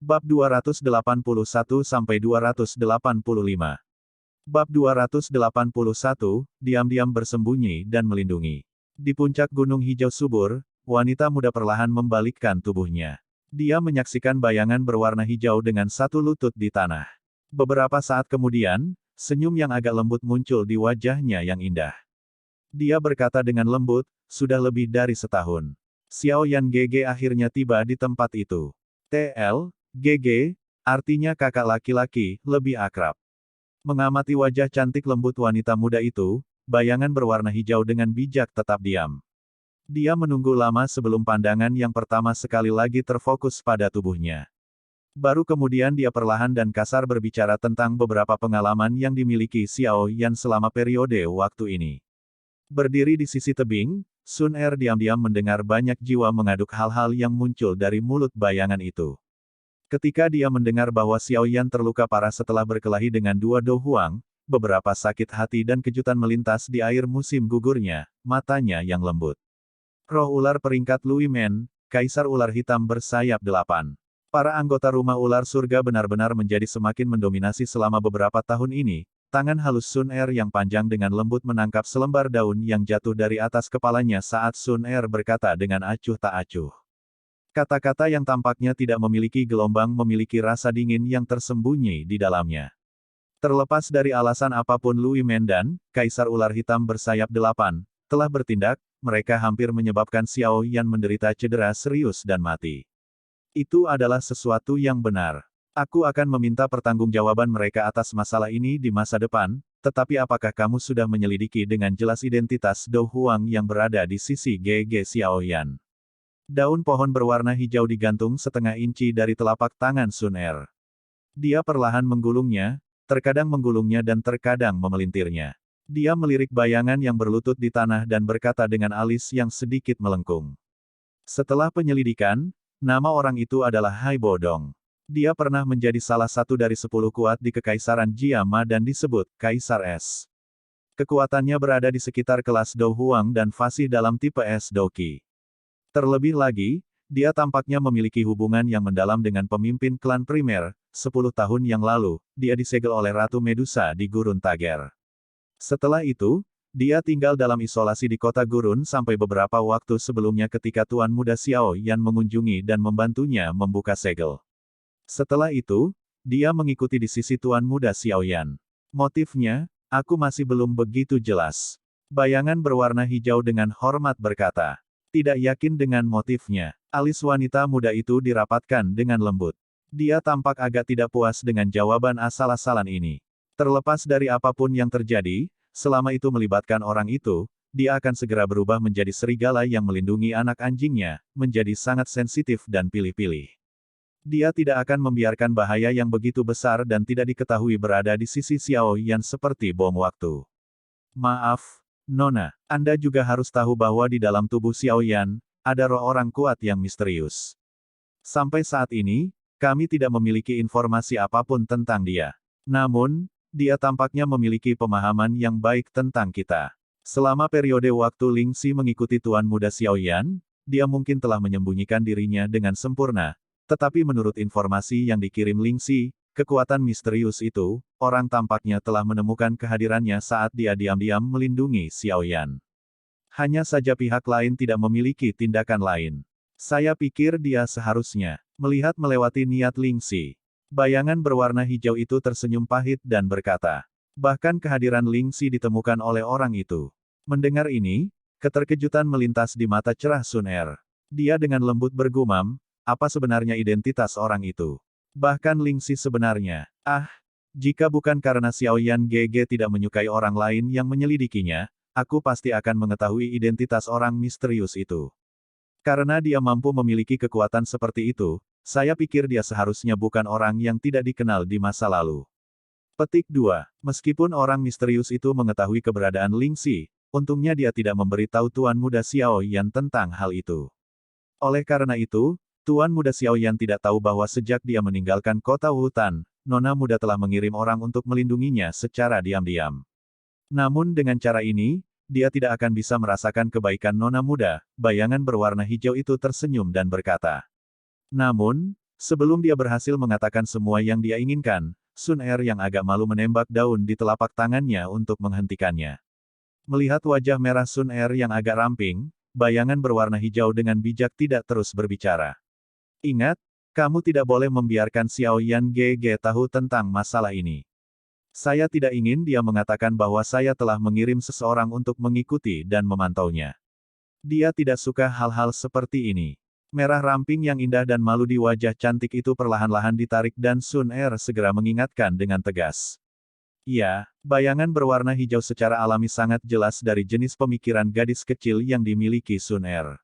Bab 281-285. Bab 281, diam-diam bersembunyi dan melindungi. Di puncak gunung hijau subur, wanita muda perlahan membalikkan tubuhnya. Dia menyaksikan bayangan berwarna hijau dengan satu lutut di tanah. Beberapa saat kemudian, senyum yang agak lembut muncul di wajahnya yang indah. Dia berkata dengan lembut, sudah lebih dari setahun. Xiao Yan GG akhirnya tiba di tempat itu. TL, GG, artinya kakak laki-laki, lebih akrab. Mengamati wajah cantik lembut wanita muda itu, bayangan berwarna hijau dengan bijak tetap diam. Dia menunggu lama sebelum pandangan yang pertama sekali lagi terfokus pada tubuhnya. Baru kemudian dia perlahan dan kasar berbicara tentang beberapa pengalaman yang dimiliki Xiao Yan selama periode waktu ini. Berdiri di sisi tebing, Sun Er diam-diam mendengar banyak jiwa mengaduk hal-hal yang muncul dari mulut bayangan itu. Ketika dia mendengar bahwa Xiao Yan terluka parah setelah berkelahi dengan dua Do Huang, beberapa sakit hati dan kejutan melintas di air musim gugurnya, matanya yang lembut. Roh ular peringkat Lui Men, Kaisar Ular Hitam bersayap 8. Para anggota rumah ular surga benar-benar menjadi semakin mendominasi selama beberapa tahun ini. Tangan halus Sun Er yang panjang dengan lembut menangkap selembar daun yang jatuh dari atas kepalanya saat Sun Er berkata dengan acuh tak acuh. Kata-kata yang tampaknya tidak memiliki gelombang memiliki rasa dingin yang tersembunyi di dalamnya. Terlepas dari alasan apapun Lui Men dan Kaisar Ular Hitam bersayap 8 telah bertindak, mereka hampir menyebabkan Xiao Yan menderita cedera serius dan mati. Itu adalah sesuatu yang benar. Aku akan meminta pertanggungjawaban mereka atas masalah ini di masa depan, tetapi apakah kamu sudah menyelidiki dengan jelas identitas Do Huang yang berada di sisi GG Xiao Yan? Daun pohon berwarna hijau digantung setengah inci dari telapak tangan Sun Er. Dia perlahan menggulungnya, terkadang menggulungnya dan terkadang memelintirnya. Dia melirik bayangan yang berlutut di tanah dan berkata dengan alis yang sedikit melengkung. Setelah penyelidikan, nama orang itu adalah Hai Bodong. Dia pernah menjadi salah satu dari 10 kuat di Kekaisaran Jiama dan disebut Kaisar Es. Kekuatannya berada di sekitar kelas Do Huang dan fasih dalam tipe Es Doqi. Terlebih lagi, dia tampaknya memiliki hubungan yang mendalam dengan pemimpin klan primer. 10 tahun yang lalu, dia disegel oleh Ratu Medusa di Gurun Tager. Setelah itu, dia tinggal dalam isolasi di kota Gurun sampai beberapa waktu sebelumnya ketika Tuan Muda Xiao Yan mengunjungi dan membantunya membuka segel. Setelah itu, dia mengikuti di sisi Tuan Muda Xiao Yan. Motifnya, aku masih belum begitu jelas. Bayangan berwarna hijau dengan hormat berkata. Tidak yakin dengan motifnya. Alis wanita muda itu dirapatkan dengan lembut. Dia tampak agak tidak puas dengan jawaban asal-asalan ini. Terlepas dari apapun yang terjadi, selama itu melibatkan orang itu, dia akan segera berubah menjadi serigala yang melindungi anak anjingnya, menjadi sangat sensitif dan pilih-pilih. Dia tidak akan membiarkan bahaya yang begitu besar dan tidak diketahui berada di sisi Xiao Yan seperti bom waktu. Maaf, Nona, Anda juga harus tahu bahwa di dalam tubuh Xiao Yan, ada roh orang kuat yang misterius. Sampai saat ini, kami tidak memiliki informasi apapun tentang dia. Namun, dia tampaknya memiliki pemahaman yang baik tentang kita. Selama periode waktu Ling Xi mengikuti Tuan Muda Xiao Yan, dia mungkin telah menyembunyikan dirinya dengan sempurna, tetapi menurut informasi yang dikirim Ling Xi, kekuatan misterius itu, orang tampaknya telah menemukan kehadirannya saat dia diam-diam melindungi Xiao Yan. Hanya saja pihak lain tidak memiliki tindakan lain. Saya pikir dia seharusnya melihat melewati niat Ling Xi. Bayangan berwarna hijau itu tersenyum pahit dan berkata, bahkan kehadiran Ling Xi ditemukan oleh orang itu. Mendengar ini, keterkejutan melintas di mata cerah Sun Er. Dia dengan lembut bergumam, apa sebenarnya identitas orang itu? Bahkan Ling Xi sebenarnya, jika bukan karena Xiao Yan GG tidak menyukai orang lain yang menyelidikinya, aku pasti akan mengetahui identitas orang misterius itu. Karena dia mampu memiliki kekuatan seperti itu, saya pikir dia seharusnya bukan orang yang tidak dikenal di masa lalu. Petik 2. Meskipun orang misterius itu mengetahui keberadaan Ling Xi, untungnya dia tidak memberitahu Tuan Muda Xiao Yan tentang hal itu. Oleh karena itu, Tuan Muda Xiao Yan tidak tahu bahwa sejak dia meninggalkan kota Wutan, Nona Muda telah mengirim orang untuk melindunginya secara diam-diam. Namun dengan cara ini, dia tidak akan bisa merasakan kebaikan Nona Muda. Bayangan berwarna hijau itu tersenyum dan berkata. Namun, Sebelum dia berhasil mengatakan semua yang dia inginkan, Sun Er yang agak malu menembak daun di telapak tangannya untuk menghentikannya. Melihat wajah merah Sun Er yang agak ramping, bayangan berwarna hijau dengan bijak tidak terus berbicara. Ingat, kamu tidak boleh membiarkan Xiao Yan GG tahu tentang masalah ini. Saya tidak ingin dia mengatakan bahwa saya telah mengirim seseorang untuk mengikuti dan memantaunya. Dia tidak suka hal-hal seperti ini. Merah ramping yang indah dan malu di wajah cantik itu perlahan-lahan ditarik dan Sun Er segera mengingatkan dengan tegas. Ya, bayangan berwarna hijau secara alami sangat jelas dari jenis pemikiran gadis kecil yang dimiliki Sun Er.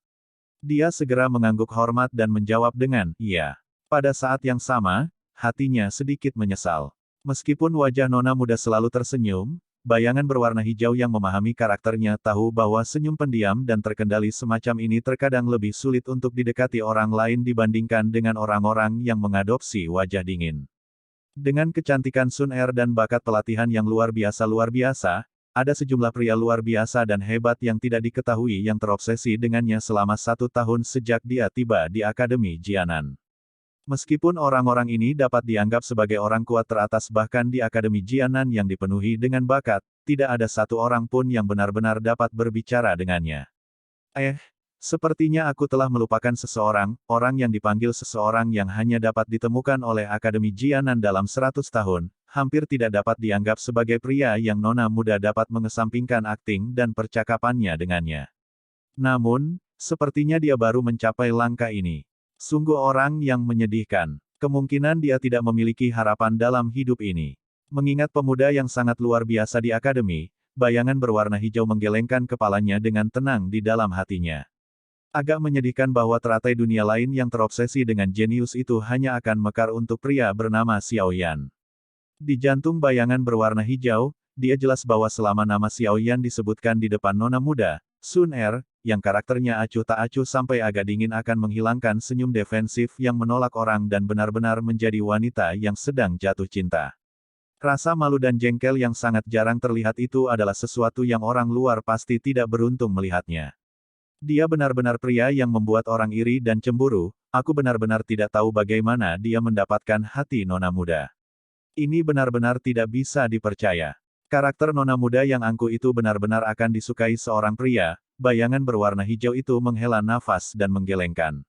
Dia segera mengangguk hormat dan menjawab dengan, "Iya." Pada saat yang sama, hatinya sedikit menyesal. Meskipun wajah nona muda selalu tersenyum, bayangan berwarna hijau yang memahami karakternya tahu bahwa senyum pendiam dan terkendali semacam ini terkadang lebih sulit untuk didekati orang lain dibandingkan dengan orang-orang yang mengadopsi wajah dingin. Dengan kecantikan Sun Er dan bakat pelatihan yang luar biasa, ada sejumlah pria luar biasa dan hebat yang tidak diketahui yang terobsesi dengannya selama 1 tahun sejak dia tiba di Akademi Jianan. Meskipun orang-orang ini dapat dianggap sebagai orang kuat teratas bahkan di Akademi Jianan yang dipenuhi dengan bakat, tidak ada satu orang pun yang benar-benar dapat berbicara dengannya. Sepertinya aku telah melupakan seseorang, orang yang dipanggil seseorang yang hanya dapat ditemukan oleh Akademi Jianan dalam 100 tahun, hampir tidak dapat dianggap sebagai pria yang nona muda dapat mengesampingkan akting dan percakapannya dengannya. Namun, sepertinya dia baru mencapai langkah ini. Sungguh orang yang menyedihkan. Kemungkinan dia tidak memiliki harapan dalam hidup ini. Mengingat pemuda yang sangat luar biasa di akademi, bayangan berwarna hijau menggelengkan kepalanya dengan tenang di dalam hatinya. Agak menyedihkan bahwa teratai dunia lain yang terobsesi dengan jenius itu hanya akan mekar untuk pria bernama Xiao Yan. Di jantung bayangan berwarna hijau, dia jelas bahwa selama nama Xiao Yan disebutkan di depan nona muda, Sun Er, yang karakternya acuh tak acuh sampai agak dingin akan menghilangkan senyum defensif yang menolak orang dan benar-benar menjadi wanita yang sedang jatuh cinta. Rasa malu dan jengkel yang sangat jarang terlihat itu adalah sesuatu yang orang luar pasti tidak beruntung melihatnya. Dia benar-benar pria yang membuat orang iri dan cemburu, aku benar-benar tidak tahu bagaimana dia mendapatkan hati nona muda. Ini benar-benar tidak bisa dipercaya. Karakter nona muda yang angkuh itu benar-benar akan disukai seorang pria, bayangan berwarna hijau itu menghela nafas dan menggelengkan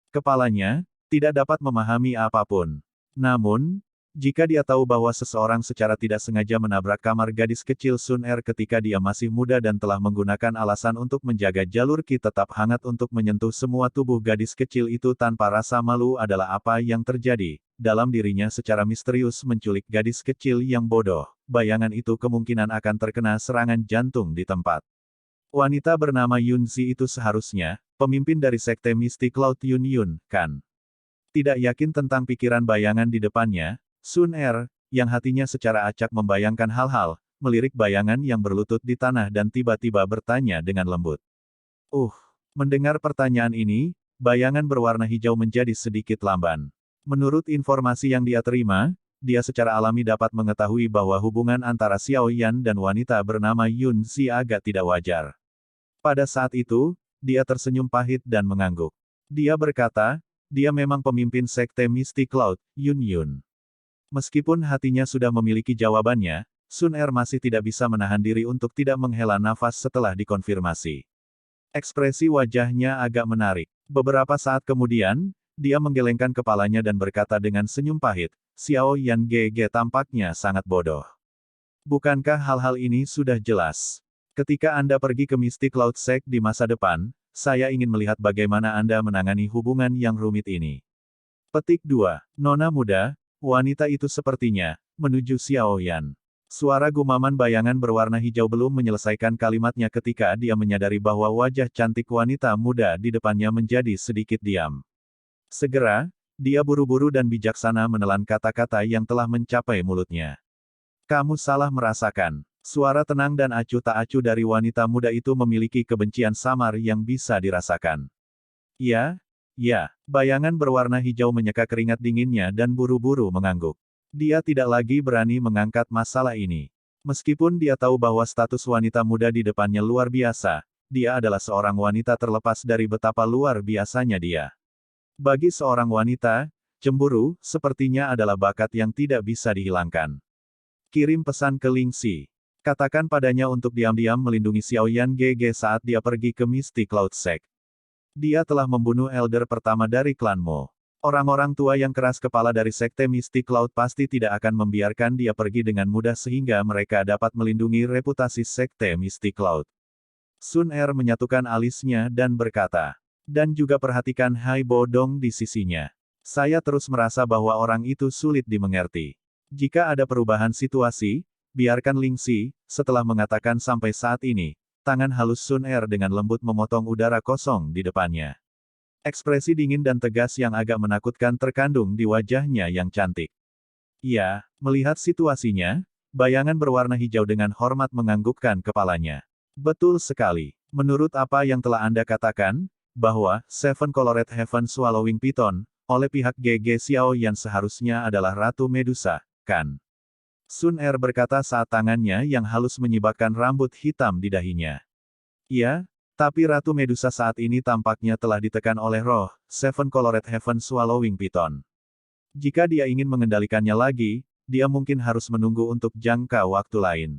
kepalanya, tidak dapat memahami apapun. Namun, jika dia tahu bahwa seseorang secara tidak sengaja menabrak kamar gadis kecil Sun Er ketika dia masih muda dan telah menggunakan alasan untuk menjaga jalur ki tetap hangat untuk menyentuh semua tubuh gadis kecil itu tanpa rasa malu adalah apa yang terjadi. Dalam dirinya secara misterius menculik gadis kecil yang bodoh, bayangan itu kemungkinan akan terkena serangan jantung di tempat. Wanita bernama Yun Zi itu seharusnya, pemimpin dari sekte mistik Laut Yun Yun, kan? Tidak yakin tentang pikiran bayangan di depannya, Sun Er, yang hatinya secara acak membayangkan hal-hal, melirik bayangan yang berlutut di tanah dan tiba-tiba bertanya dengan lembut. Mendengar pertanyaan ini, bayangan berwarna hijau menjadi sedikit lamban. Menurut informasi yang dia terima, dia secara alami dapat mengetahui bahwa hubungan antara Xiao Yan dan wanita bernama Yun Zi agak tidak wajar. Pada saat itu, dia tersenyum pahit dan mengangguk. Dia berkata, dia memang pemimpin sekte mistik Laut, Yun Yun. Meskipun hatinya sudah memiliki jawabannya, Sun Er masih tidak bisa menahan diri untuk tidak menghela nafas setelah dikonfirmasi. Ekspresi wajahnya agak menarik. Beberapa saat kemudian, dia menggelengkan kepalanya dan berkata dengan senyum pahit, Xiao Yan GG tampaknya sangat bodoh. Bukankah hal-hal ini sudah jelas? Ketika Anda pergi ke Mystic Cloud Sect di masa depan, saya ingin melihat bagaimana Anda menangani hubungan yang rumit ini. Petik 2. Nona muda, wanita itu sepertinya, menuju Xiao Yan. Suara gumaman bayangan berwarna hijau belum menyelesaikan kalimatnya ketika dia menyadari bahwa wajah cantik wanita muda di depannya menjadi sedikit diam. Segera, dia buru-buru dan bijaksana menelan kata-kata yang telah mencapai mulutnya. Kamu salah merasakan. Suara tenang dan acuh tak acuh dari wanita muda itu memiliki kebencian samar yang bisa dirasakan. Ya, bayangan berwarna hijau menyeka keringat dinginnya dan buru-buru mengangguk. Dia tidak lagi berani mengangkat masalah ini. Meskipun dia tahu bahwa status wanita muda di depannya luar biasa, dia adalah seorang wanita terlepas dari betapa luar biasanya dia. Bagi seorang wanita, Cemburu, sepertinya adalah bakat yang tidak bisa dihilangkan. Kirim pesan ke Ling Xi. Katakan padanya untuk diam-diam melindungi Xiaoyan GG saat dia pergi ke Misty Cloud Sect. Dia telah membunuh elder pertama dari klan Mo. Orang-orang tua yang keras kepala dari Sekte Misty Cloud pasti tidak akan membiarkan dia pergi dengan mudah sehingga mereka dapat melindungi reputasi Sekte Misty Cloud. Sun Er menyatukan alisnya dan berkata, dan juga perhatikan Hai Bo Dong di sisinya. Saya terus merasa bahwa orang itu sulit dimengerti. Jika ada perubahan situasi, biarkan Ling Xi, setelah mengatakan sampai saat ini, tangan halus Sun Er dengan lembut memotong udara kosong di depannya. Ekspresi dingin dan tegas yang agak menakutkan terkandung di wajahnya yang cantik. Ia, melihat situasinya, bayangan berwarna hijau dengan hormat menganggukkan kepalanya. Betul sekali. Menurut apa yang telah Anda katakan, bahwa Seven Colored Heaven Swallowing Python, oleh pihak GG Xiaoyan seharusnya adalah Ratu Medusa, kan? Sun Er berkata saat tangannya yang halus menyibakkan rambut hitam di dahinya. Iya, tapi Ratu Medusa saat ini tampaknya telah ditekan oleh roh, Seven Colored Heaven Swallowing Python. Jika dia ingin mengendalikannya lagi, dia mungkin harus menunggu untuk jangka waktu lain.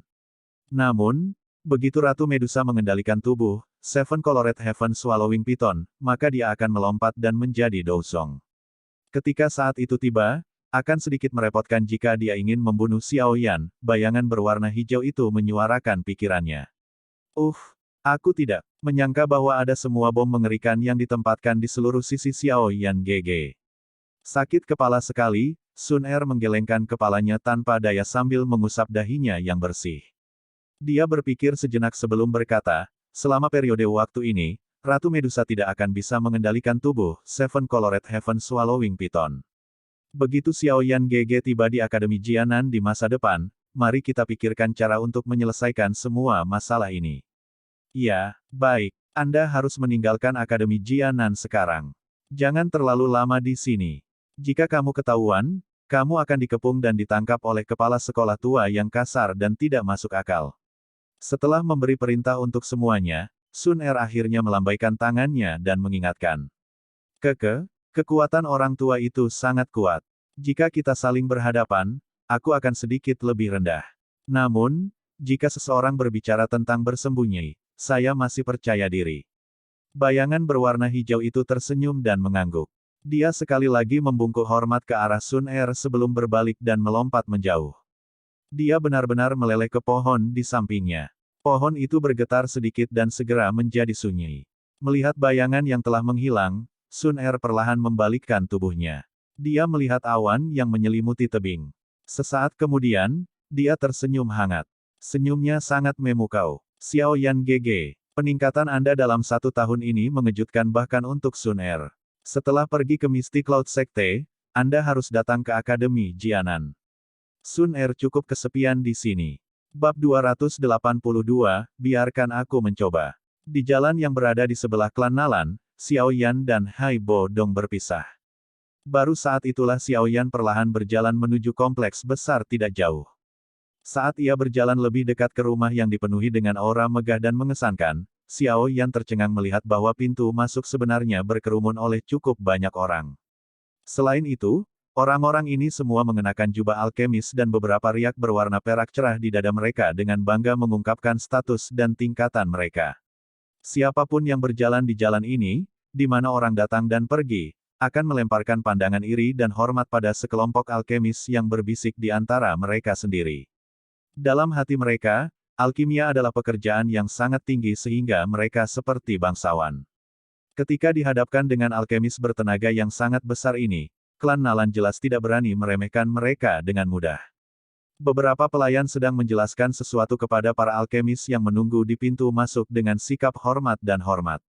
Namun, begitu Ratu Medusa mengendalikan tubuh, Seven Colored Heaven Swallowing Python, maka dia akan melompat dan menjadi Dousong. Ketika saat itu tiba, akan sedikit merepotkan jika dia ingin membunuh Xiaoyan, bayangan berwarna hijau itu menyuarakan pikirannya. Aku tidak menyangka bahwa ada semua bom mengerikan yang ditempatkan di seluruh sisi Xiaoyan GG. Sakit kepala sekali, Sun Er menggelengkan kepalanya tanpa daya sambil mengusap dahinya yang bersih. Dia berpikir sejenak sebelum berkata, selama periode waktu ini, Ratu Medusa tidak akan bisa mengendalikan tubuh Seven Colored Heaven Swallowing Python. Begitu Xiaoyan GG tiba di Akademi Jianan di masa depan, mari kita pikirkan cara untuk menyelesaikan semua masalah ini. Ya, baik. Anda harus meninggalkan Akademi Jianan sekarang. Jangan terlalu lama di sini. Jika kamu ketahuan, kamu akan dikepung dan ditangkap oleh kepala sekolah tua yang kasar dan tidak masuk akal. Setelah memberi perintah untuk semuanya, Sun Er akhirnya melambaikan tangannya dan mengingatkan. Kekuatan orang tua itu sangat kuat. Jika kita saling berhadapan, aku akan sedikit lebih rendah. Namun, jika seseorang berbicara tentang bersembunyi, saya masih percaya diri. Bayangan berwarna hijau itu tersenyum dan mengangguk. Dia sekali lagi membungkuk hormat ke arah Sun Er sebelum berbalik dan melompat menjauh. Dia benar-benar meleleh ke pohon di sampingnya. Pohon itu bergetar sedikit dan segera menjadi sunyi. Melihat bayangan yang telah menghilang, Sun Er perlahan membalikkan tubuhnya. Dia melihat awan yang menyelimuti tebing. Sesaat kemudian, dia tersenyum hangat. Senyumnya sangat memukau. Xiaoyan GG, peningkatan Anda dalam 1 tahun ini mengejutkan bahkan untuk Sun Er. Setelah pergi ke Misty Cloud Sekte, Anda harus datang ke Akademi Jianan. Sun Er cukup kesepian di sini. Bab 282, biarkan aku mencoba. Di jalan yang berada di sebelah klan Nalan, Xiaoyan dan Hai Bo Dong berpisah. Baru saat itulah Xiaoyan perlahan berjalan menuju kompleks besar tidak jauh. Saat ia berjalan lebih dekat ke rumah yang dipenuhi dengan aura megah dan mengesankan, Xiaoyan tercengang melihat bahwa pintu masuk sebenarnya berkerumun oleh cukup banyak orang. Selain itu, orang-orang ini semua mengenakan jubah alkemis dan beberapa riak berwarna perak cerah di dada mereka dengan bangga mengungkapkan status dan tingkatan mereka. Siapapun yang berjalan di jalan ini, di mana orang datang dan pergi, akan melemparkan pandangan iri dan hormat pada sekelompok alkemis yang berbisik di antara mereka sendiri. Dalam hati mereka, alkimia adalah pekerjaan yang sangat tinggi sehingga mereka seperti bangsawan. Ketika dihadapkan dengan alkemis bertenaga yang sangat besar ini, klan Nalan jelas tidak berani meremehkan mereka dengan mudah. Beberapa pelayan sedang menjelaskan sesuatu kepada para alkemis yang menunggu di pintu masuk dengan sikap hormat dan hormat.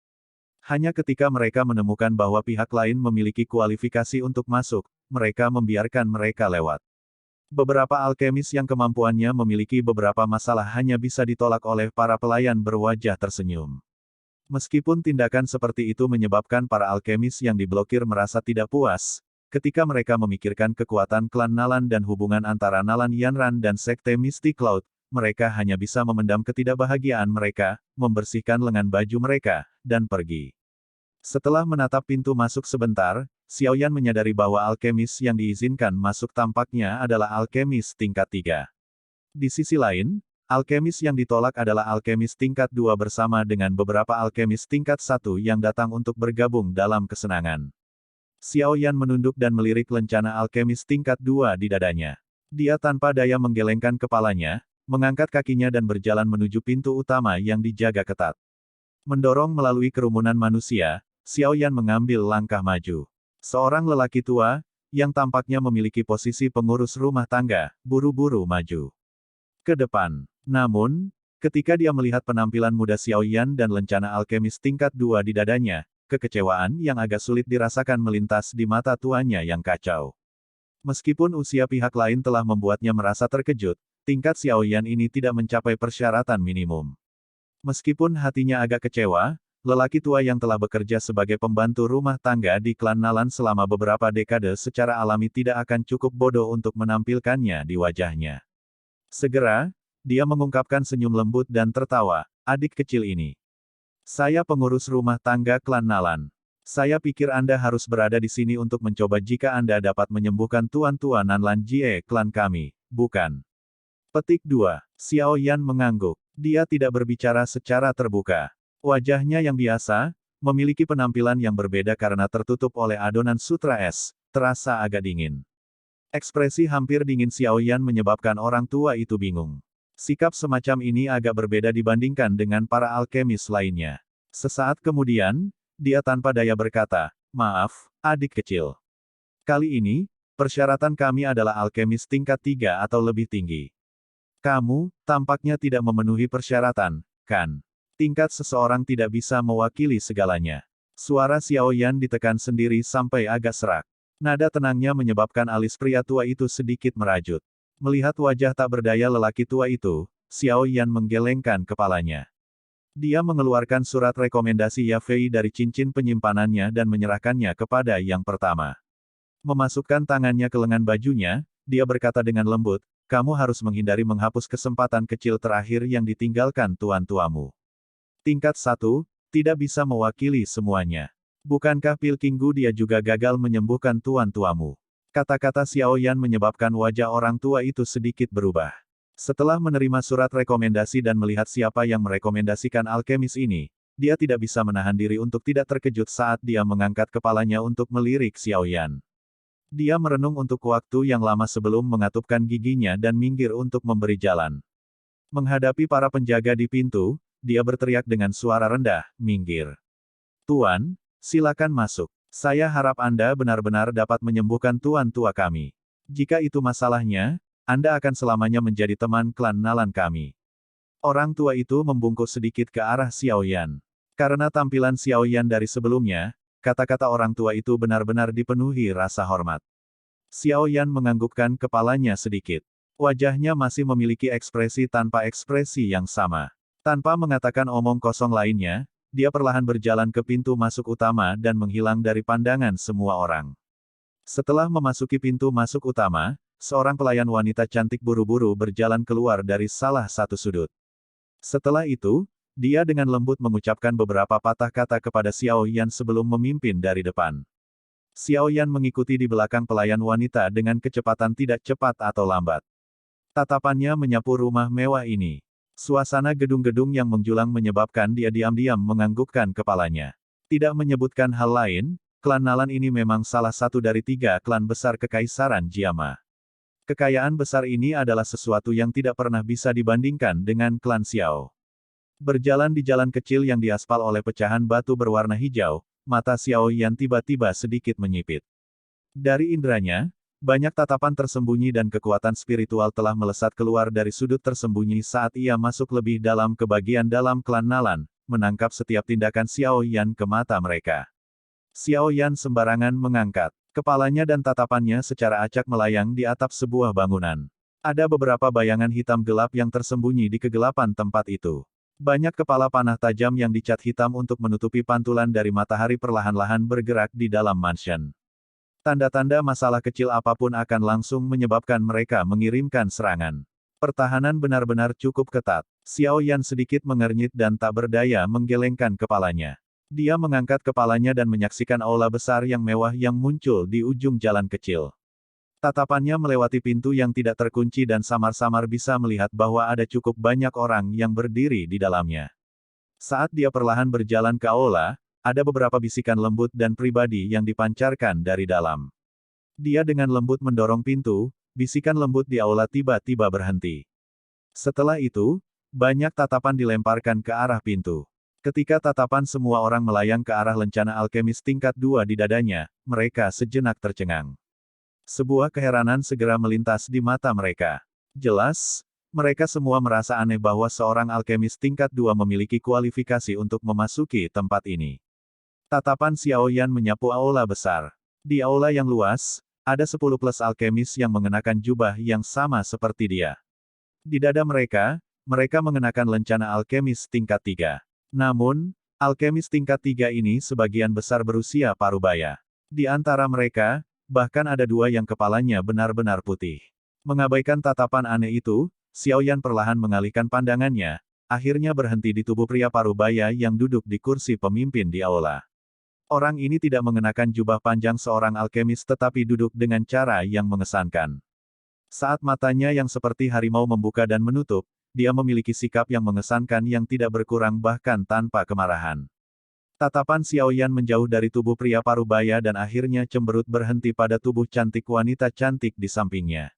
Hanya ketika mereka menemukan bahwa pihak lain memiliki kualifikasi untuk masuk, mereka membiarkan mereka lewat. Beberapa alkemis yang kemampuannya memiliki beberapa masalah hanya bisa ditolak oleh para pelayan berwajah tersenyum. Meskipun tindakan seperti itu menyebabkan para alkemis yang diblokir merasa tidak puas, ketika mereka memikirkan kekuatan klan Nalan dan hubungan antara Nalan Yanran dan Sekte Misty Cloud, mereka hanya bisa memendam ketidakbahagiaan mereka, membersihkan lengan baju mereka, dan pergi. Setelah menatap pintu masuk sebentar, Xiao Yan menyadari bahwa alkemis yang diizinkan masuk tampaknya adalah alkemis tingkat 3. Di sisi lain, alkemis yang ditolak adalah alkemis tingkat 2 bersama dengan beberapa alkemis tingkat 1 yang datang untuk bergabung dalam kesenangan. Xiao Yan menunduk dan melirik lencana alkemis tingkat 2 di dadanya. Dia tanpa daya menggelengkan kepalanya, mengangkat kakinya dan berjalan menuju pintu utama yang dijaga ketat. Mendorong melalui kerumunan manusia, Xiao Yan mengambil langkah maju. Seorang lelaki tua, yang tampaknya memiliki posisi pengurus rumah tangga, buru-buru maju ke depan. Namun, ketika dia melihat penampilan muda Xiao Yan dan lencana alkemis tingkat 2 di dadanya, kekecewaan yang agak sulit dirasakan melintas di mata tuanya yang kacau. Meskipun usia pihak lain telah membuatnya merasa terkejut, tingkat Xiao Yan ini tidak mencapai persyaratan minimum. Meskipun hatinya agak kecewa, lelaki tua yang telah bekerja sebagai pembantu rumah tangga di klan Nalan selama beberapa dekade secara alami tidak akan cukup bodoh untuk menampilkannya di wajahnya. Segera, dia mengungkapkan senyum lembut dan tertawa, "Adik kecil ini. Saya pengurus rumah tangga klan Nalan. Saya pikir Anda harus berada di sini untuk mencoba jika Anda dapat menyembuhkan tuan-tuan Nanlan Jie klan kami, bukan?" Petik 2. Xiao Yan mengangguk. Dia tidak berbicara secara terbuka. Wajahnya yang biasa, memiliki penampilan yang berbeda karena tertutup oleh adonan sutra es, terasa agak dingin. Ekspresi hampir dingin Xiao Yan menyebabkan orang tua itu bingung. Sikap semacam ini agak berbeda dibandingkan dengan para alkemis lainnya. Sesaat kemudian, dia tanpa daya berkata, "Maaf, adik kecil. Kali ini, persyaratan kami adalah alkemis tingkat 3 atau lebih tinggi. Kamu, tampaknya tidak memenuhi persyaratan, kan? Tingkat seseorang tidak bisa mewakili segalanya." Suara Xiao Yan ditekan sendiri sampai agak serak. Nada tenangnya menyebabkan alis pria tua itu sedikit merajut. Melihat wajah tak berdaya lelaki tua itu, Xiao Yan menggelengkan kepalanya. Dia mengeluarkan surat rekomendasi Yafei dari cincin penyimpanannya dan menyerahkannya kepada yang pertama. Memasukkan tangannya ke lengan bajunya, dia berkata dengan lembut, "Kamu harus menghindari menghapus kesempatan kecil terakhir yang ditinggalkan tuan-tuamu. Tingkat 1, tidak bisa mewakili semuanya. Bukankah Pilkinggu dia juga gagal menyembuhkan tuan-tuamu?" Kata-kata Xiao Yan menyebabkan wajah orang tua itu sedikit berubah. Setelah menerima surat rekomendasi dan melihat siapa yang merekomendasikan alkemis ini, dia tidak bisa menahan diri untuk tidak terkejut saat dia mengangkat kepalanya untuk melirik Xiao Yan. Dia merenung untuk waktu yang lama sebelum mengatupkan giginya dan minggir untuk memberi jalan. Menghadapi para penjaga di pintu, dia berteriak dengan suara rendah, "Minggir. Tuan, silakan masuk. Saya harap Anda benar-benar dapat menyembuhkan tuan tua kami. Jika itu masalahnya, Anda akan selamanya menjadi teman klan Nalan kami." Orang tua itu membungkuk sedikit ke arah Xiao Yan. Karena tampilan Xiao Yan dari sebelumnya, kata-kata orang tua itu benar-benar dipenuhi rasa hormat. Xiao Yan menganggukkan kepalanya sedikit. Wajahnya masih memiliki ekspresi tanpa ekspresi yang sama. Tanpa mengatakan omong kosong lainnya, dia perlahan berjalan ke pintu masuk utama dan menghilang dari pandangan semua orang. Setelah memasuki pintu masuk utama, seorang pelayan wanita cantik buru-buru berjalan keluar dari salah satu sudut. Setelah itu, dia dengan lembut mengucapkan beberapa patah kata kepada Xiao Yan sebelum memimpin dari depan. Xiao Yan mengikuti di belakang pelayan wanita dengan kecepatan tidak cepat atau lambat. Tatapannya menyapu rumah mewah ini. Suasana gedung-gedung yang menjulang menyebabkan dia diam-diam menganggukkan kepalanya. Tidak menyebutkan hal lain, klan Nalan ini memang salah satu dari 3 klan besar Kekaisaran Jiama. Kekayaan besar ini adalah sesuatu yang tidak pernah bisa dibandingkan dengan klan Xiao. Berjalan di jalan kecil yang diaspal oleh pecahan batu berwarna hijau, mata Xiao Yan tiba-tiba sedikit menyipit. Dari indranya, banyak tatapan tersembunyi dan kekuatan spiritual telah melesat keluar dari sudut tersembunyi saat ia masuk lebih dalam ke bagian dalam klan Nalan, menangkap setiap tindakan Xiao Yan ke mata mereka. Xiao Yan sembarangan mengangkat kepalanya dan tatapannya secara acak melayang di atap sebuah bangunan. Ada beberapa bayangan hitam gelap yang tersembunyi di kegelapan tempat itu. Banyak kepala panah tajam yang dicat hitam untuk menutupi pantulan dari matahari perlahan-lahan bergerak di dalam mansion. Tanda-tanda masalah kecil apapun akan langsung menyebabkan mereka mengirimkan serangan. Pertahanan benar-benar cukup ketat. Xiao Yan sedikit mengernyit dan tak berdaya menggelengkan kepalanya. Dia mengangkat kepalanya dan menyaksikan aula besar yang mewah yang muncul di ujung jalan kecil. Tatapannya melewati pintu yang tidak terkunci dan samar-samar bisa melihat bahwa ada cukup banyak orang yang berdiri di dalamnya. Saat dia perlahan berjalan ke aula, ada beberapa bisikan lembut dan pribadi yang dipancarkan dari dalam. Dia dengan lembut mendorong pintu, bisikan lembut di aula tiba-tiba berhenti. Setelah itu, banyak tatapan dilemparkan ke arah pintu. Ketika tatapan semua orang melayang ke arah lencana alkemis tingkat 2 di dadanya, mereka sejenak tercengang. Sebuah keheranan segera melintas di mata mereka. Jelas, mereka semua merasa aneh bahwa seorang alkemis tingkat 2 memiliki kualifikasi untuk memasuki tempat ini. Tatapan Xiao Yan menyapu aula besar. Di aula yang luas, ada 10 plus alkemis yang mengenakan jubah yang sama seperti dia. Di dada mereka, mereka mengenakan lencana alkemis tingkat 3. Namun, alkemis tingkat 3 ini sebagian besar berusia parubaya. Di antara mereka, bahkan ada 2 yang kepalanya benar-benar putih. Mengabaikan tatapan aneh itu, Xiao Yan perlahan mengalihkan pandangannya, akhirnya berhenti di tubuh pria parubaya yang duduk di kursi pemimpin di aula. Orang ini tidak mengenakan jubah panjang seorang alkemis tetapi duduk dengan cara yang mengesankan. Saat matanya yang seperti harimau membuka dan menutup, dia memiliki sikap yang mengesankan yang tidak berkurang bahkan tanpa kemarahan. Tatapan Xiao Yan menjauh dari tubuh pria parubaya dan akhirnya cemberut berhenti pada tubuh cantik wanita cantik di sampingnya.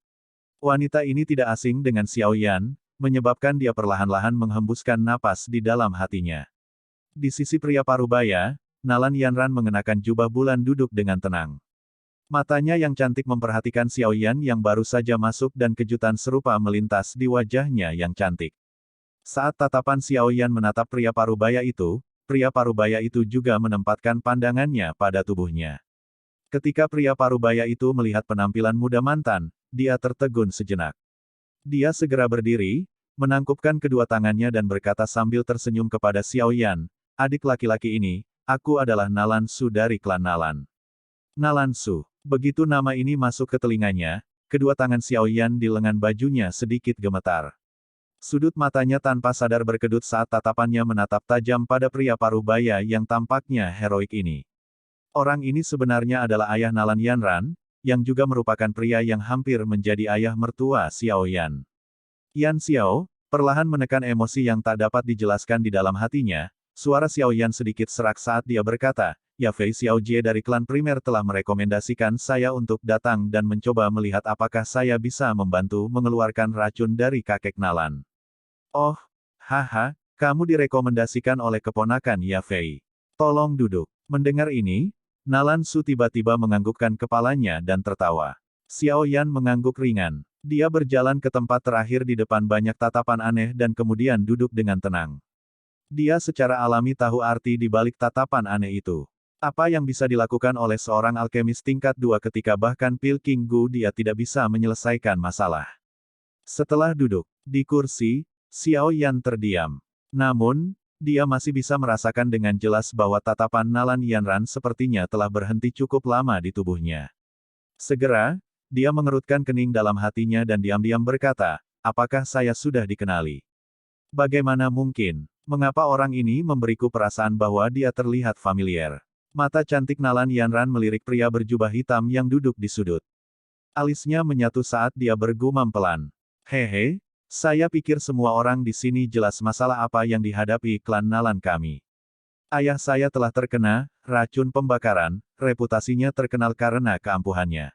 Wanita ini tidak asing dengan Xiao Yan, menyebabkan dia perlahan-lahan menghembuskan napas di dalam hatinya. Di sisi pria parubaya, Nalan Yanran mengenakan jubah bulan duduk dengan tenang. Matanya yang cantik memperhatikan Xiao Yan yang baru saja masuk dan kejutan serupa melintas di wajahnya yang cantik. Saat tatapan Xiao Yan menatap pria parubaya itu juga menempatkan pandangannya pada tubuhnya. Ketika pria parubaya itu melihat penampilan muda mantan, dia tertegun sejenak. Dia segera berdiri, menangkupkan kedua tangannya dan berkata sambil tersenyum kepada Xiao Yan, "Adik laki-laki ini, aku adalah Nalan Su dari klan Nalan." Nalan Su. Begitu nama ini masuk ke telinganya, kedua tangan Xiao Yan di lengan bajunya sedikit gemetar. Sudut matanya tanpa sadar berkedut saat tatapannya menatap tajam pada pria parubaya yang tampaknya heroik ini. Orang ini sebenarnya adalah ayah Nalan Yanran, yang juga merupakan pria yang hampir menjadi ayah mertua Xiao Yan. Yan Xiao, perlahan menekan emosi yang tak dapat dijelaskan di dalam hatinya, suara Xiao Yan sedikit serak saat dia berkata, "Ya Fei Xiao Jie dari klan primer telah merekomendasikan saya untuk datang dan mencoba melihat apakah saya bisa membantu mengeluarkan racun dari kakek Nalan." "Oh, haha, kamu direkomendasikan oleh keponakan Ya Fei. Tolong duduk." Mendengar ini, Nalan Su tiba-tiba menganggukkan kepalanya dan tertawa. Xiao Yan mengangguk ringan. Dia berjalan ke tempat terakhir di depan banyak tatapan aneh dan kemudian duduk dengan tenang. Dia secara alami tahu arti di balik tatapan aneh itu. Apa yang bisa dilakukan oleh seorang alkemis tingkat 2 ketika bahkan Pil King Gu dia tidak bisa menyelesaikan masalah. Setelah duduk di kursi, Xiao Yan terdiam. Namun, dia masih bisa merasakan dengan jelas bahwa tatapan Nalan Yanran sepertinya telah berhenti cukup lama di tubuhnya. Segera, dia mengerutkan kening dalam hatinya dan diam-diam berkata, "Apakah saya sudah dikenali? Bagaimana mungkin? Mengapa orang ini memberiku perasaan bahwa dia terlihat familiar?" Mata cantik Nalan Yanran melirik pria berjubah hitam yang duduk di sudut. Alisnya menyatu saat dia bergumam pelan. "Hehe, saya pikir semua orang di sini jelas masalah apa yang dihadapi klan Nalan kami. Ayah saya telah terkena racun pembakaran, reputasinya terkenal karena keampuhannya.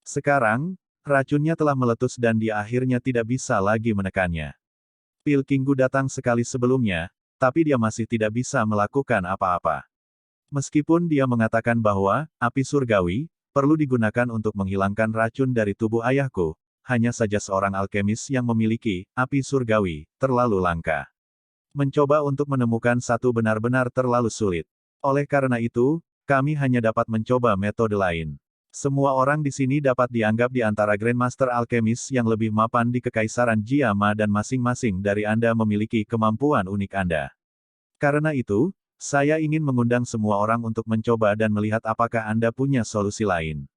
Sekarang, racunnya telah meletus dan dia akhirnya tidak bisa lagi menekannya. Pil King Gu datang sekali sebelumnya, tapi dia masih tidak bisa melakukan apa-apa. Meskipun dia mengatakan bahwa api surgawi perlu digunakan untuk menghilangkan racun dari tubuh ayahku, hanya saja seorang alkemis yang memiliki api surgawi terlalu langka. Mencoba untuk menemukan satu benar-benar terlalu sulit. Oleh karena itu, kami hanya dapat mencoba metode lain. Semua orang di sini dapat dianggap di antara Grandmaster Alkemis yang lebih mapan di Kekaisaran Jiama dan masing-masing dari Anda memiliki kemampuan unik Anda. Karena itu, saya ingin mengundang semua orang untuk mencoba dan melihat apakah Anda punya solusi lain."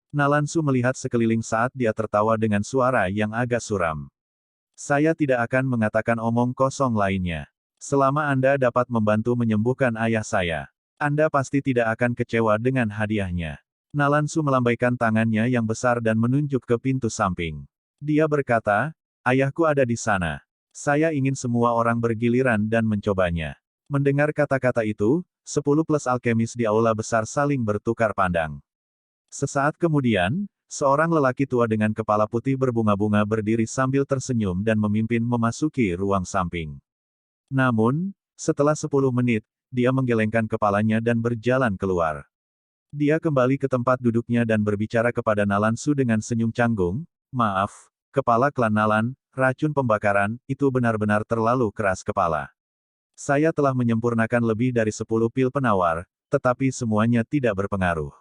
Nalan Su melihat sekeliling saat dia tertawa dengan suara yang agak suram. "Saya tidak akan mengatakan omong kosong lainnya. Selama Anda dapat membantu menyembuhkan ayah saya, Anda pasti tidak akan kecewa dengan hadiahnya. Nalan Su melambaikan tangannya yang besar dan menunjuk ke pintu samping. Dia berkata, ayahku ada di sana. Saya ingin semua orang bergiliran dan mencobanya. Mendengar kata-kata itu, 10 plus alkemis di aula besar saling bertukar pandang. Sesaat kemudian, seorang lelaki tua dengan kepala putih berbunga-bunga berdiri sambil tersenyum dan memimpin memasuki ruang samping. Namun, setelah 10 menit, dia menggelengkan kepalanya dan berjalan keluar. Dia kembali ke tempat duduknya dan berbicara kepada Nalan Su dengan senyum canggung, maaf, kepala klan Nalan, racun pembakaran, itu benar-benar terlalu keras kepala. Saya telah menyempurnakan lebih dari 10 pil penawar, tetapi semuanya tidak berpengaruh.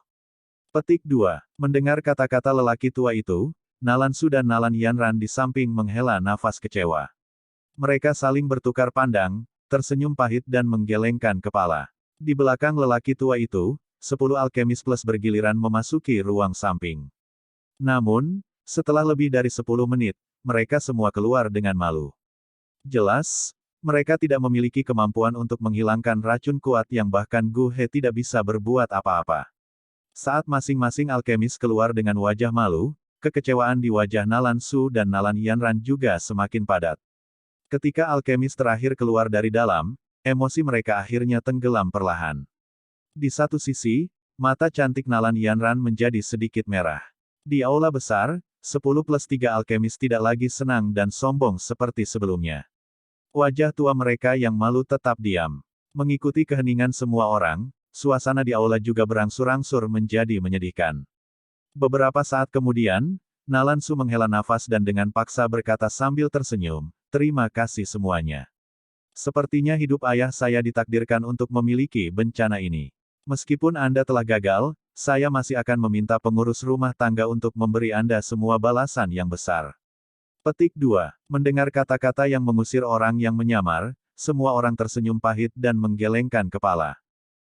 Petik 2. Mendengar kata-kata lelaki tua itu, Nalan Su dan Nalan Yanran di samping menghela nafas kecewa. Mereka saling bertukar pandang, tersenyum pahit dan menggelengkan kepala. Di belakang lelaki tua itu, 10 alkemis plus bergiliran memasuki ruang samping. Namun, setelah lebih dari 10 menit, mereka semua keluar dengan malu. Jelas, mereka tidak memiliki kemampuan untuk menghilangkan racun kuat yang bahkan Gu He tidak bisa berbuat apa-apa. Saat masing-masing alkemis keluar dengan wajah malu, kekecewaan di wajah Nalan Su dan Nalan Yanran juga semakin padat. Ketika alkemis terakhir keluar dari dalam, emosi mereka akhirnya tenggelam perlahan. Di satu sisi, mata cantik Nalan Yanran menjadi sedikit merah. Di aula besar, 10 plus 3 alkemis tidak lagi senang dan sombong seperti sebelumnya. Wajah tua mereka yang malu tetap diam. Mengikuti keheningan semua orang, suasana di aula juga berangsur-angsur menjadi menyedihkan. Beberapa saat kemudian, Nalan Su menghela nafas dan dengan paksa berkata sambil tersenyum, terima kasih semuanya. Sepertinya hidup ayah saya ditakdirkan untuk memiliki bencana ini. Meskipun Anda telah gagal, saya masih akan meminta pengurus rumah tangga untuk memberi Anda semua balasan yang besar. Petik 2. Mendengar kata-kata yang mengusir orang yang menyamar, semua orang tersenyum pahit dan menggelengkan kepala.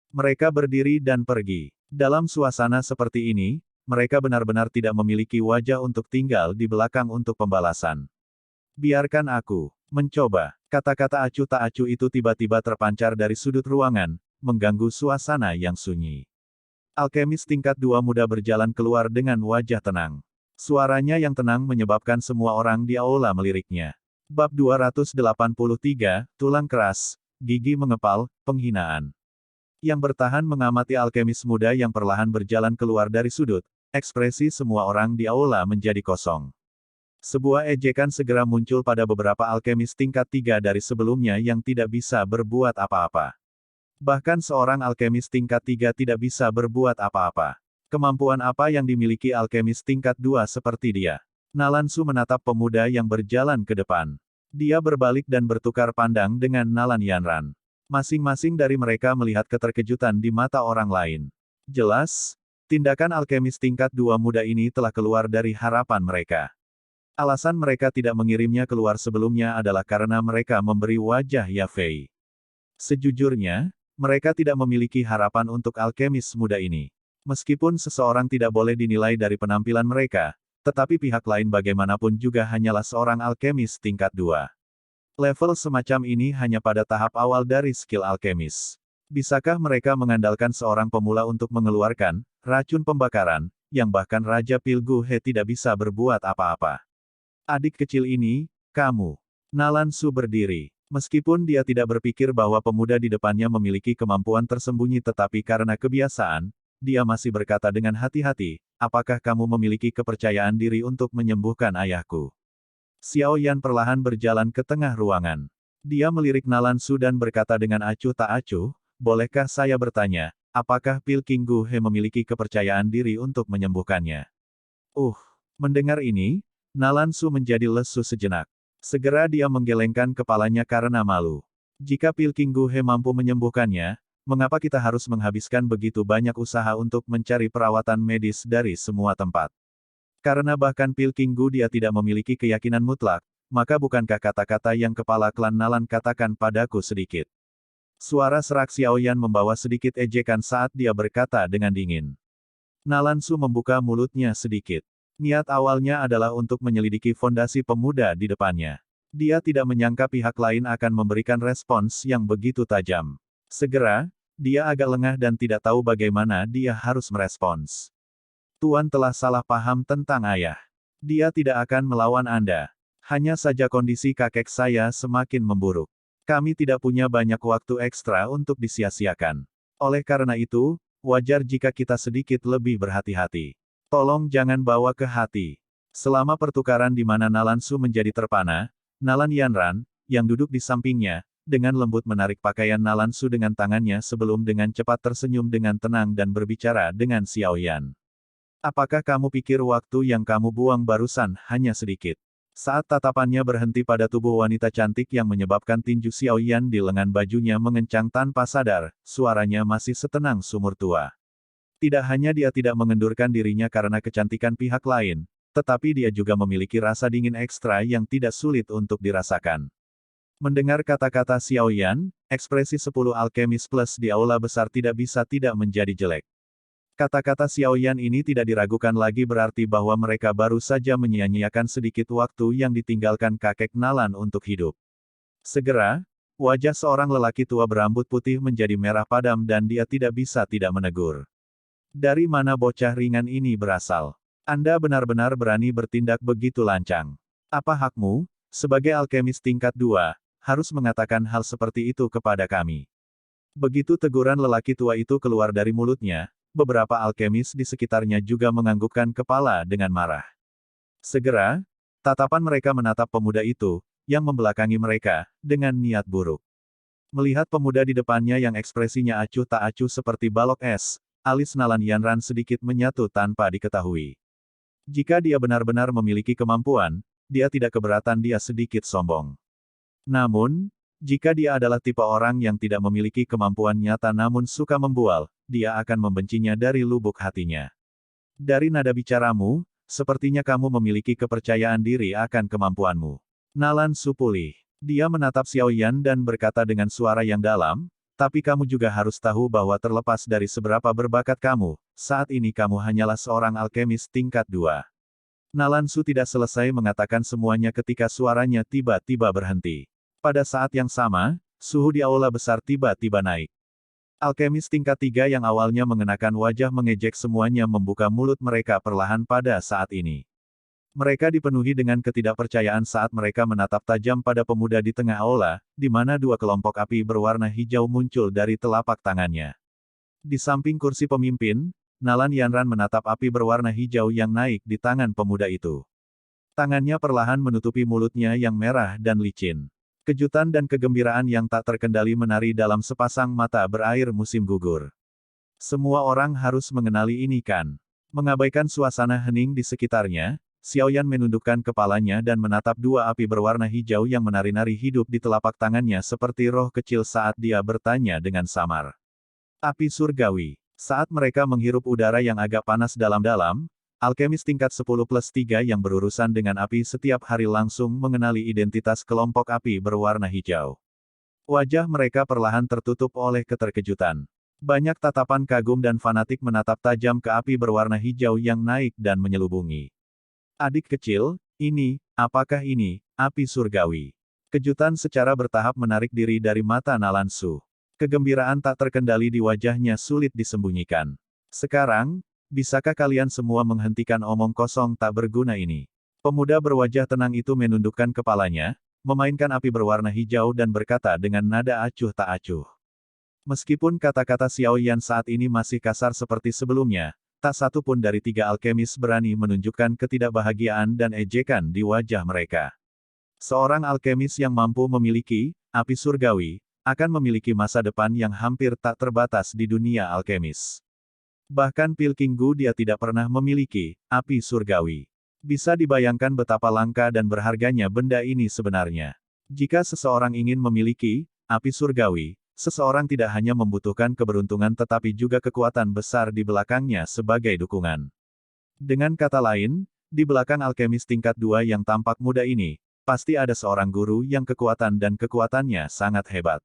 Mereka berdiri dan pergi. Dalam suasana seperti ini, mereka benar-benar tidak memiliki wajah untuk tinggal di belakang untuk pembalasan. Biarkan aku mencoba. Kata-kata acuh tak acuh itu tiba-tiba terpancar dari sudut ruangan, mengganggu suasana yang sunyi. Alkemis tingkat 2 muda berjalan keluar dengan wajah tenang. Suaranya yang tenang menyebabkan semua orang di aula meliriknya. Bab 283, Tulang Keras, Gigi Mengepal, Penghinaan. Yang bertahan mengamati alkemis muda yang perlahan berjalan keluar dari sudut, ekspresi semua orang di aula menjadi kosong. Sebuah ejekan segera muncul pada beberapa alkemis tingkat 3 dari sebelumnya yang tidak bisa berbuat apa-apa. Bahkan seorang alkemis tingkat 3 tidak bisa berbuat apa-apa. Kemampuan apa yang dimiliki alkemis tingkat 2 seperti dia? Nalan Su menatap pemuda yang berjalan ke depan. Dia berbalik dan bertukar pandang dengan Nalan Yanran. Masing-masing dari mereka melihat keterkejutan di mata orang lain. Jelas, tindakan alkemis tingkat 2 muda ini telah keluar dari harapan mereka. Alasan mereka tidak mengirimnya keluar sebelumnya adalah karena mereka memberi wajah Ya Fei. Sejujurnya, mereka tidak memiliki harapan untuk alkemis muda ini. Meskipun seseorang tidak boleh dinilai dari penampilan mereka, tetapi pihak lain bagaimanapun juga hanyalah seorang alkemis tingkat 2. Level semacam ini hanya pada tahap awal dari skill alkemis. Bisakah mereka mengandalkan seorang pemula untuk mengeluarkan racun pembakaran, yang bahkan Raja Pil Gu He tidak bisa berbuat apa-apa? Adik kecil ini, kamu. Nalan Su berdiri. Meskipun dia tidak berpikir bahwa pemuda di depannya memiliki kemampuan tersembunyi tetapi karena kebiasaan, dia masih berkata dengan hati-hati, apakah kamu memiliki kepercayaan diri untuk menyembuhkan ayahku? Xiao Yan perlahan berjalan ke tengah ruangan. Dia melirik Nalan Su dan berkata dengan acuh tak acuh, bolehkah saya bertanya, apakah Pil King Gu He memiliki kepercayaan diri untuk menyembuhkannya? Mendengar ini, Nalan Su menjadi lesu sejenak. Segera dia menggelengkan kepalanya karena malu. Jika Pil King Gu He mampu menyembuhkannya, mengapa kita harus menghabiskan begitu banyak usaha untuk mencari perawatan medis dari semua tempat? Karena bahkan Pil King Gu dia tidak memiliki keyakinan mutlak, maka bukankah kata-kata yang kepala klan Nalan katakan padaku sedikit? Suara serak Xiao Yan membawa sedikit ejekan saat dia berkata dengan dingin. Nalan Su membuka mulutnya sedikit. Niat awalnya adalah untuk menyelidiki fondasi pemuda di depannya. Dia tidak menyangka pihak lain akan memberikan respons yang begitu tajam. Segera, dia agak lengah dan tidak tahu bagaimana dia harus merespons. Tuan telah salah paham tentang ayah. Dia tidak akan melawan Anda. Hanya saja kondisi kakek saya semakin memburuk. Kami tidak punya banyak waktu ekstra untuk disia-siakan. Oleh karena itu, wajar jika kita sedikit lebih berhati-hati. Tolong jangan bawa ke hati. Selama pertukaran di mana Nalansu menjadi terpana, Nalan Yanran, yang duduk di sampingnya, dengan lembut menarik pakaian Nalansu dengan tangannya sebelum dengan cepat tersenyum dengan tenang dan berbicara dengan Xiaoyan. Apakah kamu pikir waktu yang kamu buang barusan hanya sedikit? Saat tatapannya berhenti pada tubuh wanita cantik yang menyebabkan tinju Xiaoyan di lengan bajunya mengencang tanpa sadar, suaranya masih setenang sumur tua. Tidak hanya dia tidak mengendurkan dirinya karena kecantikan pihak lain, tetapi dia juga memiliki rasa dingin ekstra yang tidak sulit untuk dirasakan. Mendengar kata-kata Xiaoyan, ekspresi 10 alkemis plus di aula besar tidak bisa tidak menjadi jelek. Kata-kata Xiaoyan ini tidak diragukan lagi berarti bahwa mereka baru saja menyia-nyiakan sedikit waktu yang ditinggalkan kakek Nalan untuk hidup. Segera, wajah seorang lelaki tua berambut putih menjadi merah padam dan dia tidak bisa tidak menegur. Dari mana bocah ringan ini berasal? Anda benar-benar berani bertindak begitu lancang. Apa hakmu, sebagai alkemis tingkat 2, harus mengatakan hal seperti itu kepada kami? Begitu teguran lelaki tua itu keluar dari mulutnya, beberapa alkemis di sekitarnya juga menganggukkan kepala dengan marah. Segera, tatapan mereka menatap pemuda itu, yang membelakangi mereka, dengan niat buruk. Melihat pemuda di depannya yang ekspresinya acuh tak acuh seperti balok es, alis Nalan Yanran sedikit menyatu tanpa diketahui. Jika dia benar-benar memiliki kemampuan, dia tidak keberatan dia sedikit sombong. Namun, jika dia adalah tipe orang yang tidak memiliki kemampuan nyata namun suka membual, dia akan membencinya dari lubuk hatinya. Dari nada bicaramu, sepertinya kamu memiliki kepercayaan diri akan kemampuanmu. Nalansu pulih. Dia menatap Xiaoyan dan berkata dengan suara yang dalam, tapi kamu juga harus tahu bahwa terlepas dari seberapa berbakat kamu, saat ini kamu hanyalah seorang alkemis tingkat 2. Nalansu tidak selesai mengatakan semuanya ketika suaranya tiba-tiba berhenti. Pada saat yang sama, suhu di aula besar tiba-tiba naik. Alkemis tingkat 3 yang awalnya mengenakan wajah mengejek semuanya membuka mulut mereka perlahan pada saat ini. Mereka dipenuhi dengan ketidakpercayaan saat mereka menatap tajam pada pemuda di tengah aula, di mana dua kelompok api berwarna hijau muncul dari telapak tangannya. Di samping kursi pemimpin, Nalan Yanran menatap api berwarna hijau yang naik di tangan pemuda itu. Tangannya perlahan menutupi mulutnya yang merah dan licin. Kejutan dan kegembiraan yang tak terkendali menari dalam sepasang mata berair musim gugur. Semua orang harus mengenali ini kan? Mengabaikan suasana hening di sekitarnya, Xiaoyan menundukkan kepalanya dan menatap dua api berwarna hijau yang menari-nari hidup di telapak tangannya seperti roh kecil saat dia bertanya dengan samar. Api surgawi. Saat mereka menghirup udara yang agak panas dalam-dalam, alkemis tingkat 10+3 yang berurusan dengan api setiap hari langsung mengenali identitas kelompok api berwarna hijau. Wajah mereka perlahan tertutup oleh keterkejutan. Banyak tatapan kagum dan fanatik menatap tajam ke api berwarna hijau yang naik dan menyelubungi. Adik kecil, apakah ini, api surgawi? Kejutan secara bertahap menarik diri dari mata Nalansu. Kegembiraan tak terkendali di wajahnya sulit disembunyikan. Sekarang, bisakah kalian semua menghentikan omong kosong tak berguna ini? Pemuda berwajah tenang itu menundukkan kepalanya, memainkan api berwarna hijau dan berkata dengan nada acuh tak acuh. Meskipun kata-kata Xiaoyan saat ini masih kasar seperti sebelumnya, tak satu pun dari tiga alkemis berani menunjukkan ketidakbahagiaan dan ejekan di wajah mereka. Seorang alkemis yang mampu memiliki api surgawi, akan memiliki masa depan yang hampir tak terbatas di dunia alkemis. Bahkan Pilking Gu dia tidak pernah memiliki api surgawi. Bisa dibayangkan betapa langka dan berharganya benda ini sebenarnya. Jika seseorang ingin memiliki api surgawi, seseorang tidak hanya membutuhkan keberuntungan tetapi juga kekuatan besar di belakangnya sebagai dukungan. Dengan kata lain, di belakang alkemis tingkat 2 yang tampak muda ini, pasti ada seorang guru yang kekuatan dan kekuatannya sangat hebat.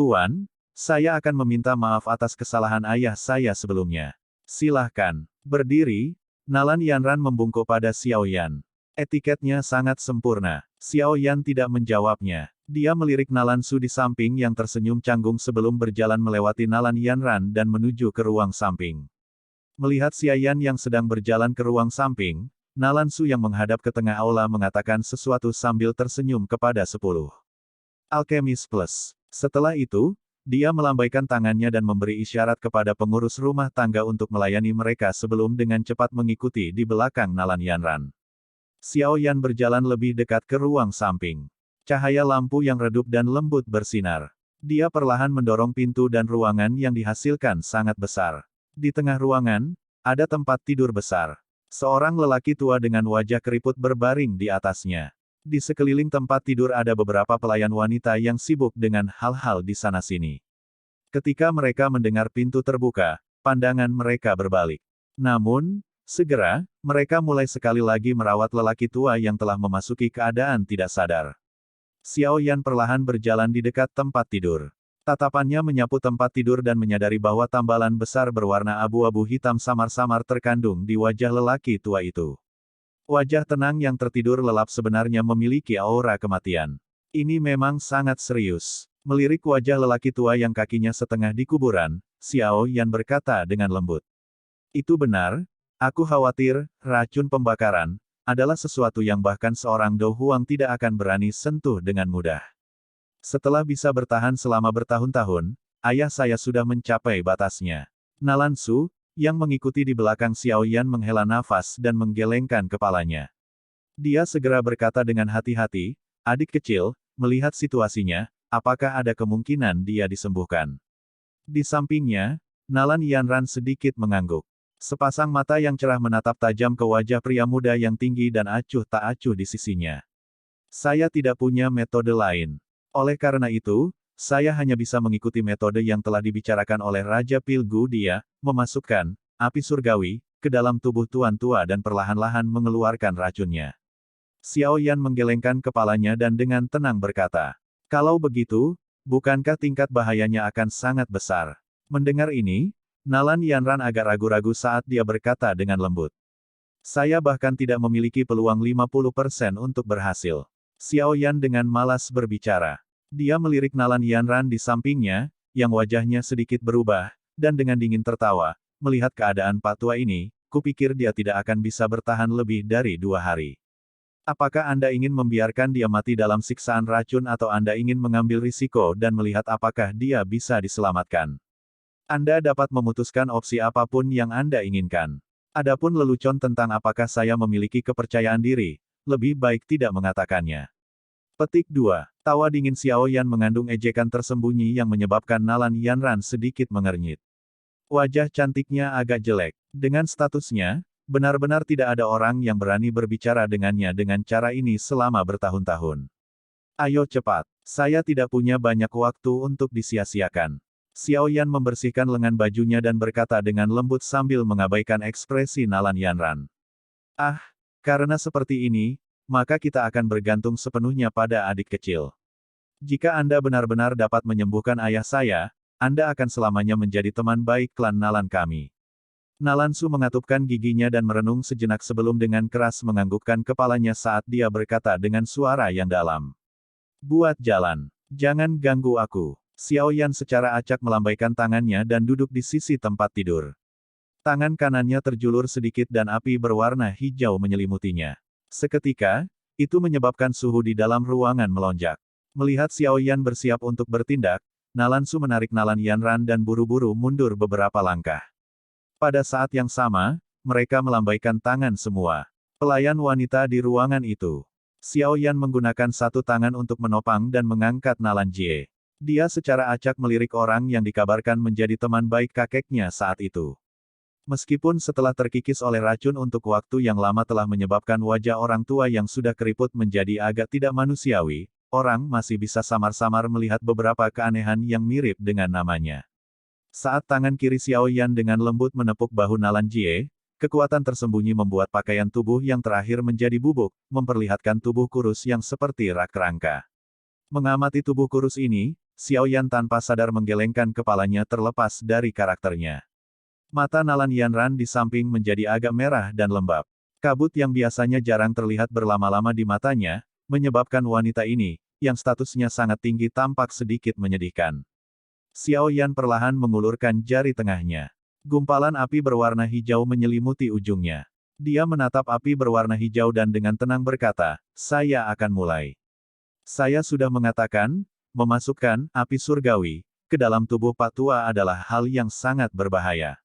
Tuan, saya akan meminta maaf atas kesalahan ayah saya sebelumnya. Silahkan, berdiri. Nalan Yanran membungkuk pada Xiaoyan. Etiketnya sangat sempurna. Xiao Yan tidak menjawabnya. Dia melirik Nalan Su di samping yang tersenyum canggung sebelum berjalan melewati Nalan Yanran dan menuju ke ruang samping. Melihat Xia Yan yang sedang berjalan ke ruang samping, Nalan Su yang menghadap ke tengah aula mengatakan sesuatu sambil tersenyum kepada 10 Alkemis Plus. Setelah itu, dia melambaikan tangannya dan memberi isyarat kepada pengurus rumah tangga untuk melayani mereka sebelum dengan cepat mengikuti di belakang Nalan Yanran. Xiao Yan berjalan lebih dekat ke ruang samping. Cahaya lampu yang redup dan lembut bersinar. Dia perlahan mendorong pintu dan ruangan yang dihasilkan sangat besar. Di tengah ruangan, ada tempat tidur besar. Seorang lelaki tua dengan wajah keriput berbaring di atasnya. Di sekeliling tempat tidur ada beberapa pelayan wanita yang sibuk dengan hal-hal di sana-sini. Ketika mereka mendengar pintu terbuka, pandangan mereka berbalik. Namun, segera, mereka mulai sekali lagi merawat lelaki tua yang telah memasuki keadaan tidak sadar. Xiao Yan perlahan berjalan di dekat tempat tidur. Tatapannya menyapu tempat tidur dan menyadari bahwa tambalan besar berwarna abu-abu hitam samar-samar terkandung di wajah lelaki tua itu. Wajah tenang yang tertidur lelap sebenarnya memiliki aura kematian. Ini memang sangat serius. Melirik wajah lelaki tua yang kakinya setengah di kuburan, Xiao Yan berkata dengan lembut. Itu benar, aku khawatir, racun pembakaran, adalah sesuatu yang bahkan seorang Do Huang tidak akan berani sentuh dengan mudah. Setelah bisa bertahan selama bertahun-tahun, ayah saya sudah mencapai batasnya. Nalan Su, yang mengikuti di belakang Xiao Yan menghela nafas dan menggelengkan kepalanya. Dia segera berkata dengan hati-hati, adik kecil, melihat situasinya, apakah ada kemungkinan dia disembuhkan? Di sampingnya, Nalan Yanran sedikit mengangguk. Sepasang mata yang cerah menatap tajam ke wajah pria muda yang tinggi dan acuh tak acuh di sisinya. Saya tidak punya metode lain. Oleh karena itu, saya hanya bisa mengikuti metode yang telah dibicarakan oleh Raja Pilgu. Dia memasukkan api surgawi ke dalam tubuh tuan tua dan perlahan-lahan mengeluarkan racunnya. Xiao Yan menggelengkan kepalanya dan dengan tenang berkata, kalau begitu, bukankah tingkat bahayanya akan sangat besar? Mendengar ini, Nalan Yanran agak ragu-ragu saat dia berkata dengan lembut. Saya bahkan tidak memiliki peluang 50% untuk berhasil. Xiao Yan dengan malas berbicara. Dia melirik Nalan Yanran di sampingnya, yang wajahnya sedikit berubah, dan dengan dingin tertawa, melihat keadaan Pak Tua ini, kupikir dia tidak akan bisa bertahan lebih dari 2 hari. Apakah Anda ingin membiarkan dia mati dalam siksaan racun atau Anda ingin mengambil risiko dan melihat apakah dia bisa diselamatkan? Anda dapat memutuskan opsi apapun yang Anda inginkan. Adapun lelucon tentang apakah saya memiliki kepercayaan diri, lebih baik tidak mengatakannya. Petik 2. Tawa dingin Xiao Yan mengandung ejekan tersembunyi yang menyebabkan Nalan Yanran sedikit mengernyit. Wajah cantiknya agak jelek. Dengan statusnya, benar-benar tidak ada orang yang berani berbicara dengannya dengan cara ini selama bertahun-tahun. Ayo cepat, saya tidak punya banyak waktu untuk disia-siakan. Xiao Yan membersihkan lengan bajunya dan berkata dengan lembut sambil mengabaikan ekspresi Nalan Yanran. Ah, karena seperti ini, maka kita akan bergantung sepenuhnya pada adik kecil. Jika Anda benar-benar dapat menyembuhkan ayah saya, Anda akan selamanya menjadi teman baik klan Nalan kami. Nalan Su mengatupkan giginya dan merenung sejenak sebelum dengan keras menganggukkan kepalanya saat dia berkata dengan suara yang dalam. Buat jalan. Jangan ganggu aku. Xiao Yan secara acak melambaikan tangannya dan duduk di sisi tempat tidur. Tangan kanannya terjulur sedikit dan api berwarna hijau menyelimutinya. Seketika, itu menyebabkan suhu di dalam ruangan melonjak. Melihat Xiao Yan bersiap untuk bertindak, Nalan Su menarik Nalan Yanran dan buru-buru mundur beberapa langkah. Pada saat yang sama, mereka melambaikan tangan semua. Pelayan wanita di ruangan itu. Xiao Yan menggunakan satu tangan untuk menopang dan mengangkat Nalan Jie. Dia secara acak melirik orang yang dikabarkan menjadi teman baik kakeknya saat itu. Meskipun setelah terkikis oleh racun untuk waktu yang lama telah menyebabkan wajah orang tua yang sudah keriput menjadi agak tidak manusiawi, orang masih bisa samar-samar melihat beberapa keanehan yang mirip dengan namanya. Saat tangan kiri Xiao Yan dengan lembut menepuk bahu Nalan Jie, kekuatan tersembunyi membuat pakaian tubuh yang terakhir menjadi bubuk, memperlihatkan tubuh kurus yang seperti rak rangka. Mengamati tubuh kurus ini, Xiao Yan tanpa sadar menggelengkan kepalanya terlepas dari karakternya. Mata Nalan Yanran di samping menjadi agak merah dan lembab. Kabut yang biasanya jarang terlihat berlama-lama di matanya, menyebabkan wanita ini, yang statusnya sangat tinggi tampak sedikit menyedihkan. Xiao Yan perlahan mengulurkan jari tengahnya. Gumpalan api berwarna hijau menyelimuti ujungnya. Dia menatap api berwarna hijau dan dengan tenang berkata, "Saya akan mulai. Saya sudah mengatakan, memasukkan api surgawi ke dalam tubuh Pak Tua adalah hal yang sangat berbahaya.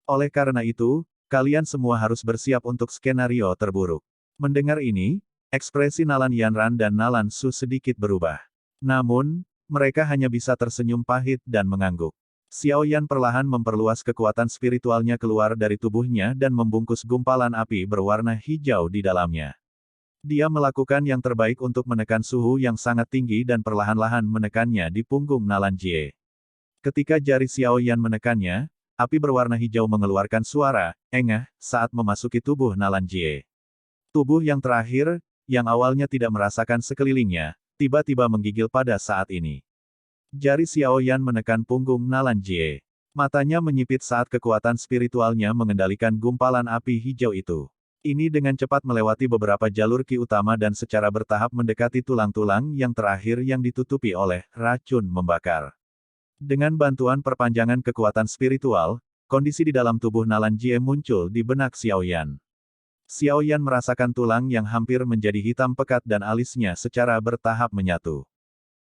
Oleh karena itu, kalian semua harus bersiap untuk skenario terburuk." Mendengar ini, ekspresi Nalan Yanran dan Nalan Su sedikit berubah. Namun, mereka hanya bisa tersenyum pahit dan mengangguk. Xiao Yan perlahan memperluas kekuatan spiritualnya keluar dari tubuhnya dan membungkus gumpalan api berwarna hijau di dalamnya. Dia melakukan yang terbaik untuk menekan suhu yang sangat tinggi dan perlahan-lahan menekannya di punggung Nalan Jie. Ketika jari Xiao Yan menekannya, api berwarna hijau mengeluarkan suara engah saat memasuki tubuh Nalan Jie. Tubuh yang terakhir, yang awalnya tidak merasakan sekelilingnya, tiba-tiba menggigil pada saat ini. Jari Xiao Yan menekan punggung Nalan Jie. Matanya menyipit saat kekuatan spiritualnya mengendalikan gumpalan api hijau itu. Ini dengan cepat melewati beberapa jalur ki utama dan secara bertahap mendekati tulang-tulang yang terakhir yang ditutupi oleh racun membakar. Dengan bantuan perpanjangan kekuatan spiritual, kondisi di dalam tubuh Nalan Jie muncul di benak Xiao Yan. Xiao Yan merasakan tulang yang hampir menjadi hitam pekat dan alisnya secara bertahap menyatu.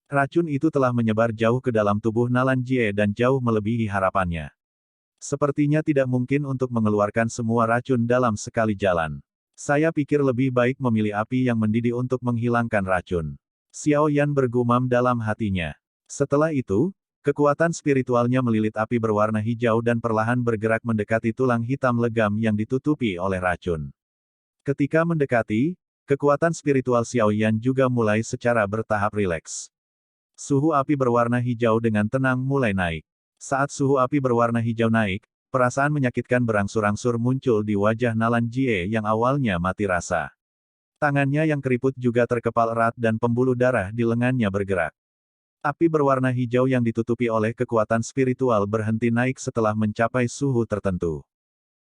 Racun itu telah menyebar jauh ke dalam tubuh Nalan Jie dan jauh melebihi harapannya. Sepertinya tidak mungkin untuk mengeluarkan semua racun dalam sekali jalan. Saya pikir lebih baik memilih api yang mendidih untuk menghilangkan racun. Xiao Yan bergumam dalam hatinya. Setelah itu, kekuatan spiritualnya melilit api berwarna hijau dan perlahan bergerak mendekati tulang hitam legam yang ditutupi oleh racun. Ketika mendekati, kekuatan spiritual Xiao Yan juga mulai secara bertahap rileks. Suhu api berwarna hijau dengan tenang mulai naik. Saat suhu api berwarna hijau naik, perasaan menyakitkan berangsur-angsur muncul di wajah Nalan Jie yang awalnya mati rasa. Tangannya yang keriput juga terkepal erat dan pembuluh darah di lengannya bergerak. Api berwarna hijau yang ditutupi oleh kekuatan spiritual berhenti naik setelah mencapai suhu tertentu.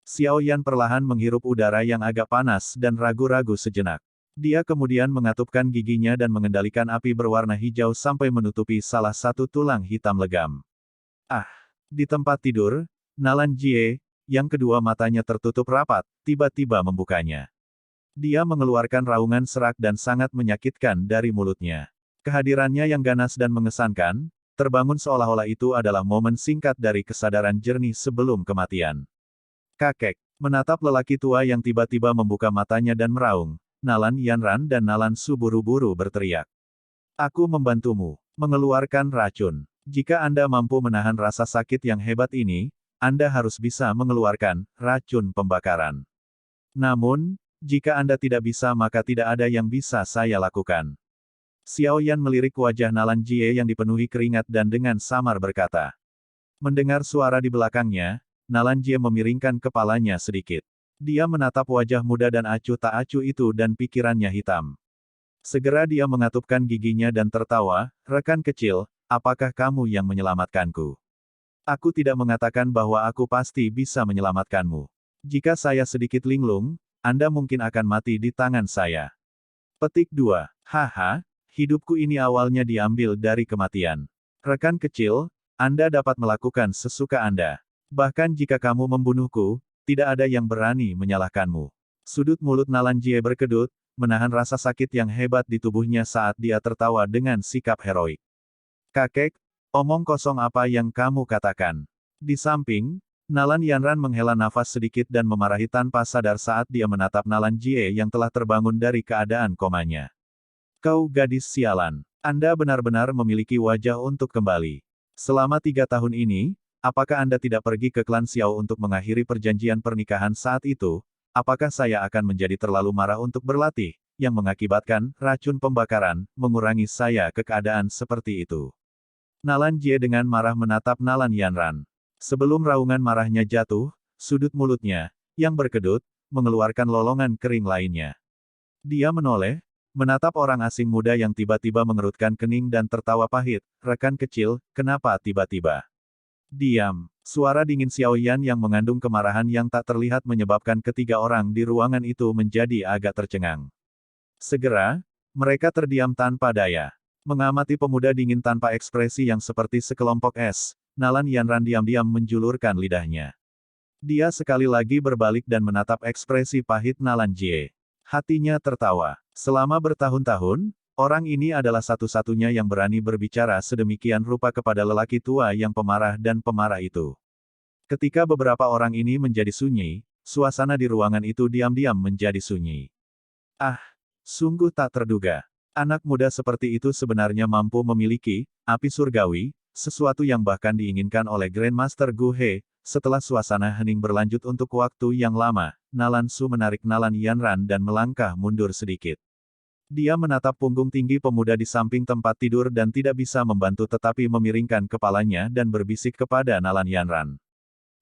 Xiao Yan perlahan menghirup udara yang agak panas dan ragu-ragu sejenak. Dia kemudian mengatupkan giginya dan mengendalikan api berwarna hijau sampai menutupi salah satu tulang hitam legam. Di tempat tidur, Nalan Jie, yang kedua matanya tertutup rapat, tiba-tiba membukanya. Dia mengeluarkan raungan serak dan sangat menyakitkan dari mulutnya. Kehadirannya yang ganas dan mengesankan, terbangun seolah-olah itu adalah momen singkat dari kesadaran jernih sebelum kematian. Kakek, menatap lelaki tua yang tiba-tiba membuka matanya dan meraung. Nalan Yanran dan Nalan Su buru-buru berteriak. "Aku membantumu mengeluarkan racun. Jika Anda mampu menahan rasa sakit yang hebat ini, Anda harus bisa mengeluarkan racun pembakaran. Namun, jika Anda tidak bisa maka tidak ada yang bisa saya lakukan." Xiao Yan melirik wajah Nalan Jie yang dipenuhi keringat dan dengan samar berkata. Mendengar suara di belakangnya, Nalan Jie memiringkan kepalanya sedikit. Dia menatap wajah muda dan acuh tak acuh itu dan pikirannya hitam. Segera dia mengatupkan giginya dan tertawa, "Rekan kecil, apakah kamu yang menyelamatkanku? Aku tidak mengatakan bahwa aku pasti bisa menyelamatkanmu. Jika saya sedikit linglung, Anda mungkin akan mati di tangan saya." Petik 2. Haha, hidupku ini awalnya diambil dari kematian. Rekan kecil, Anda dapat melakukan sesuka Anda. Bahkan jika kamu membunuhku, tidak ada yang berani menyalahkanmu. Sudut mulut Nalan Jie berkedut, menahan rasa sakit yang hebat di tubuhnya saat dia tertawa dengan sikap heroik. "Kakek, omong kosong apa yang kamu katakan?" Di samping, Nalan Yanran menghela nafas sedikit dan memarahi tanpa sadar saat dia menatap Nalan Jie yang telah terbangun dari keadaan komanya. "Kau gadis sialan. Anda benar-benar memiliki wajah untuk kembali. Selama 3 tahun ini, apakah Anda tidak pergi ke klan Xiao untuk mengakhiri perjanjian pernikahan saat itu? Apakah saya akan menjadi terlalu marah untuk berlatih, yang mengakibatkan racun pembakaran, mengurangi saya ke keadaan seperti itu?" Nalan Jie dengan marah menatap Nalan Yanran. Sebelum raungan marahnya jatuh, sudut mulutnya, yang berkedut, mengeluarkan lolongan kering lainnya. Dia menoleh, menatap orang asing muda yang tiba-tiba mengerutkan kening dan tertawa pahit. "Rekan kecil, kenapa tiba-tiba?" "Diam." Suara dingin Xiao Yan yang mengandung kemarahan yang tak terlihat menyebabkan ketiga orang di ruangan itu menjadi agak tercengang. Segera, mereka terdiam tanpa daya. Mengamati pemuda dingin tanpa ekspresi yang seperti sekelompok es, Nalan Yanran diam-diam menjulurkan lidahnya. Dia sekali lagi berbalik dan menatap ekspresi pahit Nalan Jie. Hatinya tertawa. Selama bertahun-tahun, orang ini adalah satu-satunya yang berani berbicara sedemikian rupa kepada lelaki tua yang pemarah dan pemarah itu. Ketika beberapa orang ini menjadi sunyi, suasana di ruangan itu diam-diam menjadi sunyi. Ah, sungguh tak terduga. Anak muda seperti itu sebenarnya mampu memiliki api surgawi, sesuatu yang bahkan diinginkan oleh Grandmaster Gu He. Setelah suasana hening berlanjut untuk waktu yang lama, Nalan Su menarik Nalan Yanran dan melangkah mundur sedikit. Dia menatap punggung tinggi pemuda di samping tempat tidur dan tidak bisa membantu tetapi memiringkan kepalanya dan berbisik kepada Nalan Yanran.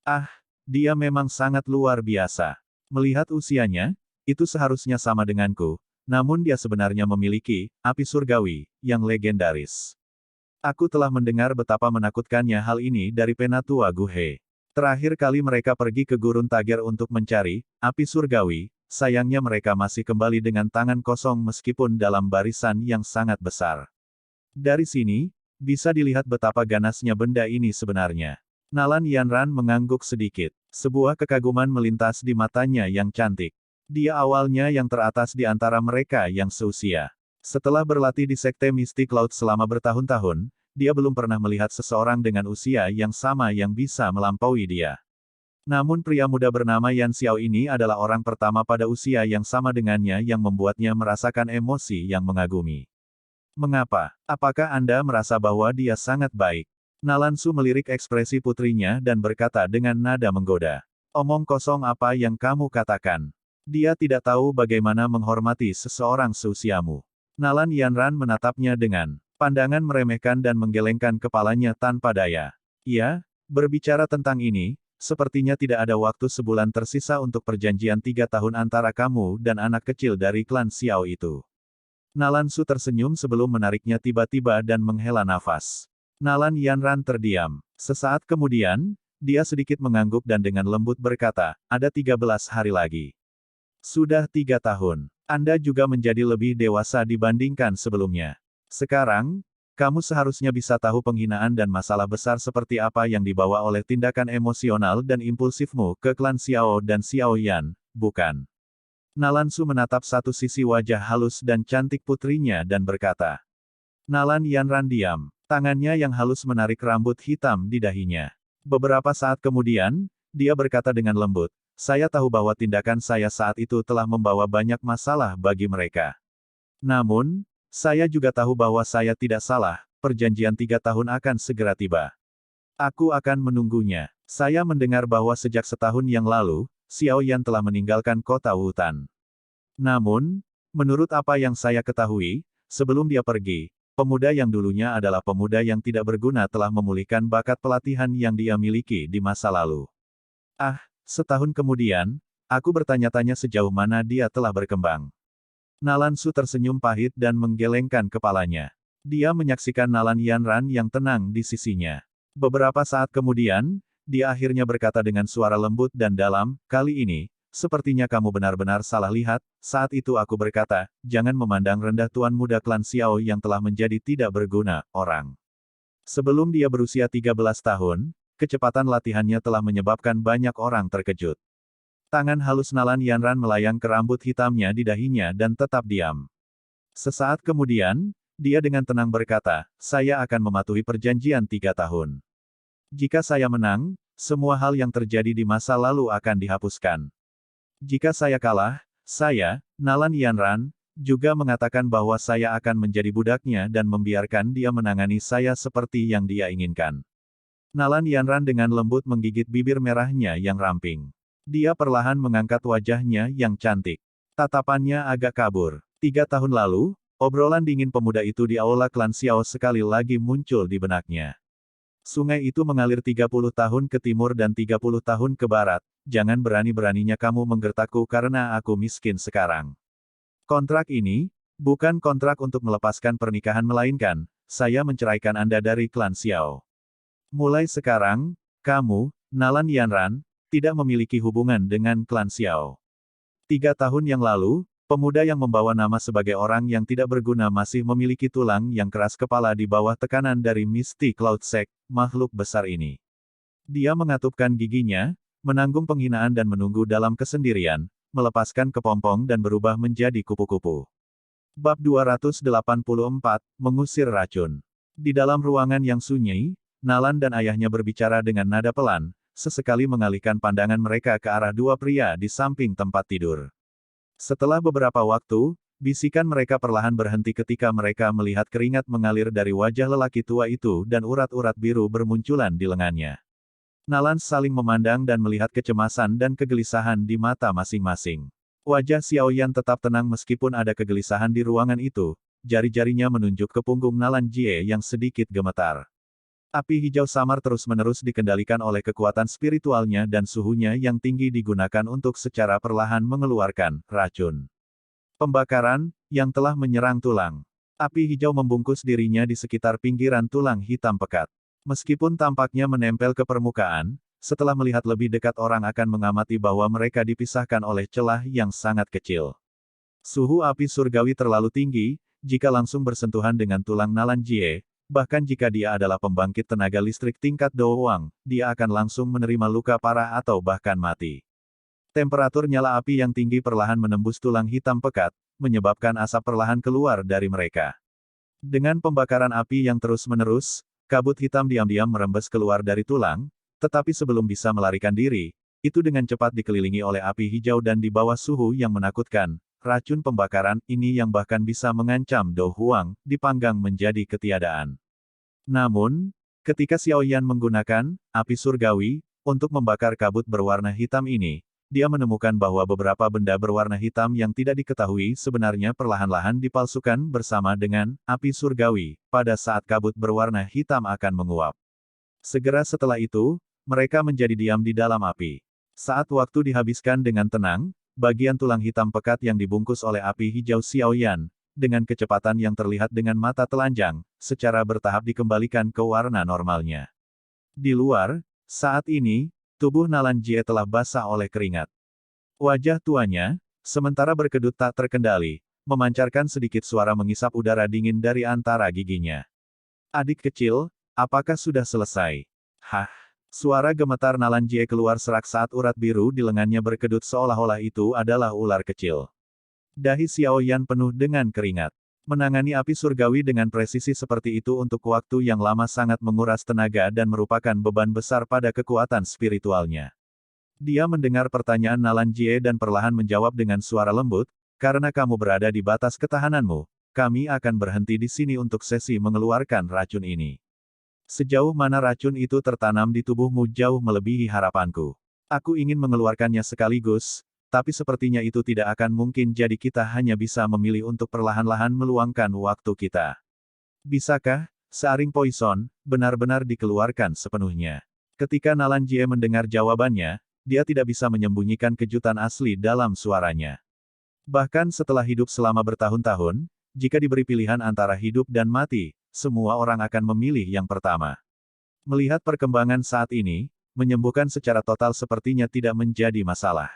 Ah, dia memang sangat luar biasa. Melihat usianya, itu seharusnya sama denganku, namun dia sebenarnya memiliki api surgawi yang legendaris. Aku telah mendengar betapa menakutkannya hal ini dari penatua Gu He. Terakhir kali mereka pergi ke Gurun Tager untuk mencari api surgawi, sayangnya mereka masih kembali dengan tangan kosong meskipun dalam barisan yang sangat besar. Dari sini, bisa dilihat betapa ganasnya benda ini sebenarnya. Nalan Yanran mengangguk sedikit. Sebuah kekaguman melintas di matanya yang cantik. Dia awalnya yang teratas di antara mereka yang seusia. Setelah berlatih di Sekte Mistik Laut selama bertahun-tahun, dia belum pernah melihat seseorang dengan usia yang sama yang bisa melampaui dia. Namun pria muda bernama Yan Xiao ini adalah orang pertama pada usia yang sama dengannya yang membuatnya merasakan emosi yang mengagumi. Mengapa? Apakah Anda merasa bahwa dia sangat baik? Nalan Su melirik ekspresi putrinya dan berkata dengan nada menggoda. Omong kosong apa yang kamu katakan? Dia tidak tahu bagaimana menghormati seseorang seusiamu. Nalan Yanran menatapnya dengan pandangan meremehkan dan menggelengkan kepalanya tanpa daya. Ya, berbicara tentang ini, sepertinya tidak ada waktu sebulan tersisa untuk perjanjian 3 tahun antara kamu dan anak kecil dari klan Xiao itu. Nalan Su tersenyum sebelum menariknya tiba-tiba dan menghela nafas. Nalan Yanran terdiam. Sesaat kemudian, dia sedikit mengangguk dan dengan lembut berkata, ada 13 hari lagi. Sudah 3 tahun. Anda juga menjadi lebih dewasa dibandingkan sebelumnya. Sekarang, kamu seharusnya bisa tahu penghinaan dan masalah besar seperti apa yang dibawa oleh tindakan emosional dan impulsifmu ke klan Xiao dan Xiao Yan, bukan? Nalan Su menatap satu sisi wajah halus dan cantik putrinya dan berkata. Nalan Yanran diam. Tangannya yang halus menarik rambut hitam di dahinya. Beberapa saat kemudian, dia berkata dengan lembut, saya tahu bahwa tindakan saya saat itu telah membawa banyak masalah bagi mereka. Namun, saya juga tahu bahwa saya tidak salah, perjanjian 3 tahun akan segera tiba. Aku akan menunggunya. Saya mendengar bahwa sejak setahun yang lalu, Xiao Yan telah meninggalkan kota Wutan. Namun, menurut apa yang saya ketahui, sebelum dia pergi, pemuda yang dulunya adalah pemuda yang tidak berguna telah memulihkan bakat pelatihan yang dia miliki di masa lalu. Ah, setahun kemudian, aku bertanya-tanya sejauh mana dia telah berkembang. Nalan Su tersenyum pahit dan menggelengkan kepalanya. Dia menyaksikan Nalan Yanran yang tenang di sisinya. Beberapa saat kemudian, dia akhirnya berkata dengan suara lembut dan dalam, kali ini, sepertinya kamu benar-benar salah lihat, saat itu aku berkata, jangan memandang rendah tuan muda klan Xiao yang telah menjadi tidak berguna, orang. Sebelum dia berusia 13 tahun, kecepatan latihannya telah menyebabkan banyak orang terkejut. Tangan halus Nalan Yanran melayang ke rambut hitamnya di dahinya dan tetap diam. Sesaat kemudian, dia dengan tenang berkata, saya akan mematuhi perjanjian 3 tahun. Jika saya menang, semua hal yang terjadi di masa lalu akan dihapuskan. Jika saya kalah, saya, Nalan Yanran, juga mengatakan bahwa saya akan menjadi budaknya dan membiarkan dia menangani saya seperti yang dia inginkan. Nalan Yanran dengan lembut menggigit bibir merahnya yang ramping. Dia perlahan mengangkat wajahnya yang cantik. Tatapannya agak kabur. 3 tahun lalu, obrolan dingin pemuda itu di aula klan Xiao sekali lagi muncul di benaknya. Sungai itu mengalir 30 tahun ke timur dan 30 tahun ke barat, jangan berani-beraninya kamu menggertakku karena aku miskin sekarang. Kontrak ini, bukan kontrak untuk melepaskan pernikahan melainkan, saya menceraikan Anda dari klan Xiao. Mulai sekarang, kamu, Nalan Yanran, tidak memiliki hubungan dengan klan Xiao. 3 tahun yang lalu, pemuda yang membawa nama sebagai orang yang tidak berguna masih memiliki tulang yang keras kepala di bawah tekanan dari Misty Cloud Sect, makhluk besar ini. Dia mengatupkan giginya, menanggung penghinaan dan menunggu dalam kesendirian, melepaskan kepompong dan berubah menjadi kupu-kupu. Bab 284, Mengusir Racun. Di dalam ruangan yang sunyi, Nalan dan ayahnya berbicara dengan nada pelan, sesekali mengalihkan pandangan mereka ke arah dua pria di samping tempat tidur. Setelah beberapa waktu, bisikan mereka perlahan berhenti ketika mereka melihat keringat mengalir dari wajah lelaki tua itu dan urat-urat biru bermunculan di lengannya. Nalan saling memandang dan melihat kecemasan dan kegelisahan di mata masing-masing. Wajah Xiaoyan tetap tenang meskipun ada kegelisahan di ruangan itu, jari-jarinya menunjuk ke punggung Nalan Jie yang sedikit gemetar. Api hijau samar terus-menerus dikendalikan oleh kekuatan spiritualnya dan suhunya yang tinggi digunakan untuk secara perlahan mengeluarkan racun. Pembakaran, yang telah menyerang tulang. Api hijau membungkus dirinya di sekitar pinggiran tulang hitam pekat. Meskipun tampaknya menempel ke permukaan, setelah melihat lebih dekat orang akan mengamati bahwa mereka dipisahkan oleh celah yang sangat kecil. Suhu api surgawi terlalu tinggi, jika langsung bersentuhan dengan tulang Nalan Jie, bahkan jika dia adalah pembangkit tenaga listrik tingkat Doowang, dia akan langsung menerima luka parah atau bahkan mati. Temperatur nyala api yang tinggi perlahan menembus tulang hitam pekat, menyebabkan asap perlahan keluar dari mereka. Dengan pembakaran api yang terus-menerus, kabut hitam diam-diam merembes keluar dari tulang, tetapi sebelum bisa melarikan diri, itu dengan cepat dikelilingi oleh api hijau dan di bawah suhu yang menakutkan. Racun pembakaran ini yang bahkan bisa mengancam Do Huang, dipanggang menjadi ketiadaan. Namun, ketika Xiaoyan menggunakan api surgawi untuk membakar kabut berwarna hitam ini, dia menemukan bahwa beberapa benda berwarna hitam yang tidak diketahui sebenarnya perlahan-lahan dipalsukan bersama dengan api surgawi, pada saat kabut berwarna hitam akan menguap. Segera setelah itu, mereka menjadi diam di dalam api. Saat waktu dihabiskan dengan tenang, bagian tulang hitam pekat yang dibungkus oleh api hijau Xiaoyan, dengan kecepatan yang terlihat dengan mata telanjang, secara bertahap dikembalikan ke warna normalnya. Di luar, saat ini, tubuh Nalan Jie telah basah oleh keringat. Wajah tuanya, sementara berkedut tak terkendali, memancarkan sedikit suara mengisap udara dingin dari antara giginya. Adik kecil, apakah sudah selesai? Hah? Suara gemetar Nalan Jie keluar serak saat urat biru di lengannya berkedut seolah-olah itu adalah ular kecil. Dahi Xiaoyan penuh dengan keringat. Menangani api surgawi dengan presisi seperti itu untuk waktu yang lama sangat menguras tenaga dan merupakan beban besar pada kekuatan spiritualnya. Dia mendengar pertanyaan Nalan Jie dan perlahan menjawab dengan suara lembut, karena kamu berada di batas ketahananmu, kami akan berhenti di sini untuk sesi mengeluarkan racun ini. Sejauh mana racun itu tertanam di tubuhmu jauh melebihi harapanku. Aku ingin mengeluarkannya sekaligus, tapi sepertinya itu tidak akan mungkin jadi kita hanya bisa memilih untuk perlahan-lahan meluangkan waktu kita. Bisakah, searing poison, benar-benar dikeluarkan sepenuhnya? Ketika Nalan Jie mendengar jawabannya, dia tidak bisa menyembunyikan kejutan asli dalam suaranya. Bahkan setelah hidup selama bertahun-tahun, jika diberi pilihan antara hidup dan mati, semua orang akan memilih yang pertama. Melihat perkembangan saat ini, menyembuhkan secara total sepertinya tidak menjadi masalah.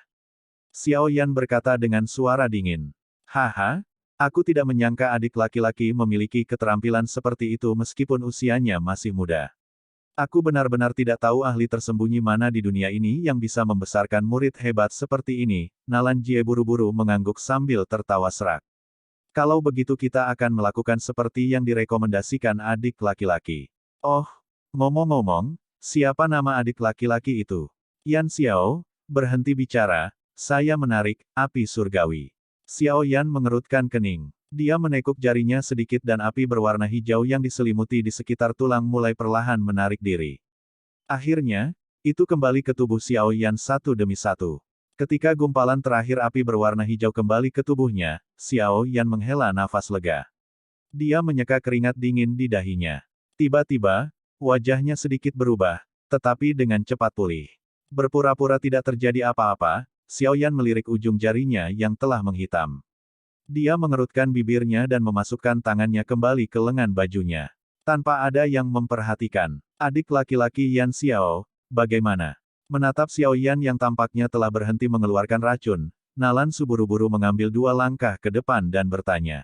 Xiaoyan berkata dengan suara dingin. Haha, aku tidak menyangka adik laki-laki memiliki keterampilan seperti itu meskipun usianya masih muda. Aku benar-benar tidak tahu ahli tersembunyi mana di dunia ini yang bisa membesarkan murid hebat seperti ini. Nalan Jie buru-buru mengangguk sambil tertawa serak. Kalau begitu kita akan melakukan seperti yang direkomendasikan adik laki-laki. Oh, ngomong-ngomong, siapa nama adik laki-laki itu? Yan Xiao, berhenti bicara, saya menarik api surgawi. Xiao Yan mengerutkan kening. Dia menekuk jarinya sedikit dan api berwarna hijau yang diselimuti di sekitar tulang mulai perlahan menarik diri. Akhirnya, itu kembali ke tubuh Xiao Yan satu demi satu. Ketika gumpalan terakhir api berwarna hijau kembali ke tubuhnya, Xiao Yan menghela nafas lega. Dia menyeka keringat dingin di dahinya. Tiba-tiba, wajahnya sedikit berubah, tetapi dengan cepat pulih. Berpura-pura tidak terjadi apa-apa, Xiao Yan melirik ujung jarinya yang telah menghitam. Dia mengerutkan bibirnya dan memasukkan tangannya kembali ke lengan bajunya. Tanpa ada yang memperhatikan, adik laki-laki Yan Xiao, bagaimana? Menatap Xiao Yan yang tampaknya telah berhenti mengeluarkan racun, Nalan Su buru-buru mengambil 2 langkah ke depan dan bertanya.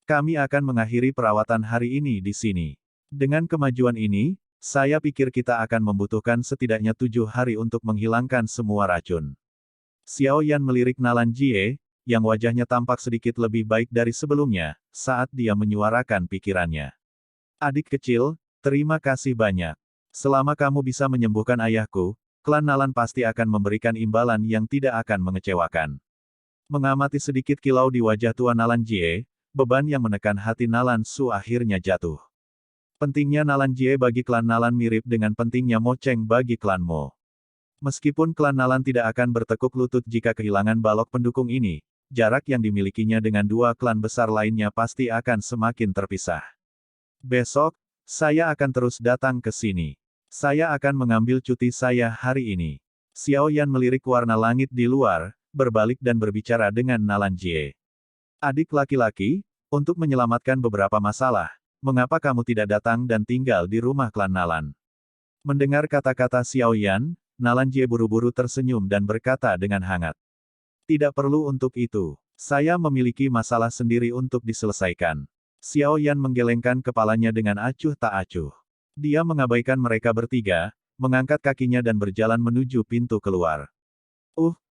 Kami akan mengakhiri perawatan hari ini di sini. Dengan kemajuan ini, saya pikir kita akan membutuhkan setidaknya 7 hari untuk menghilangkan semua racun. Xiao Yan melirik Nalan Jie, yang wajahnya tampak sedikit lebih baik dari sebelumnya, saat dia menyuarakan pikirannya. Adik kecil, terima kasih banyak. Selama kamu bisa menyembuhkan ayahku, klan Nalan pasti akan memberikan imbalan yang tidak akan mengecewakan. Mengamati sedikit kilau di wajah Tuan Nalan Jie, beban yang menekan hati Nalan Su akhirnya jatuh. Pentingnya Nalan Jie bagi klan Nalan mirip dengan pentingnya Mo Cheng bagi klan Mo. Meskipun klan Nalan tidak akan bertekuk lutut jika kehilangan balok pendukung ini, jarak yang dimilikinya dengan 2 klan besar lainnya pasti akan semakin terpisah. Besok, saya akan terus datang ke sini. Saya akan mengambil cuti saya hari ini. Xiao Yan melirik warna langit di luar, berbalik dan berbicara dengan Nalan Jie. Adik laki-laki, untuk menyelamatkan beberapa masalah, mengapa kamu tidak datang dan tinggal di rumah klan Nalan? Mendengar kata-kata Xiao Yan, Nalan Jie buru-buru tersenyum dan berkata dengan hangat. Tidak perlu untuk itu. Saya memiliki masalah sendiri untuk diselesaikan. Xiao Yan menggelengkan kepalanya dengan acuh tak acuh. Dia mengabaikan mereka bertiga, mengangkat kakinya dan berjalan menuju pintu keluar.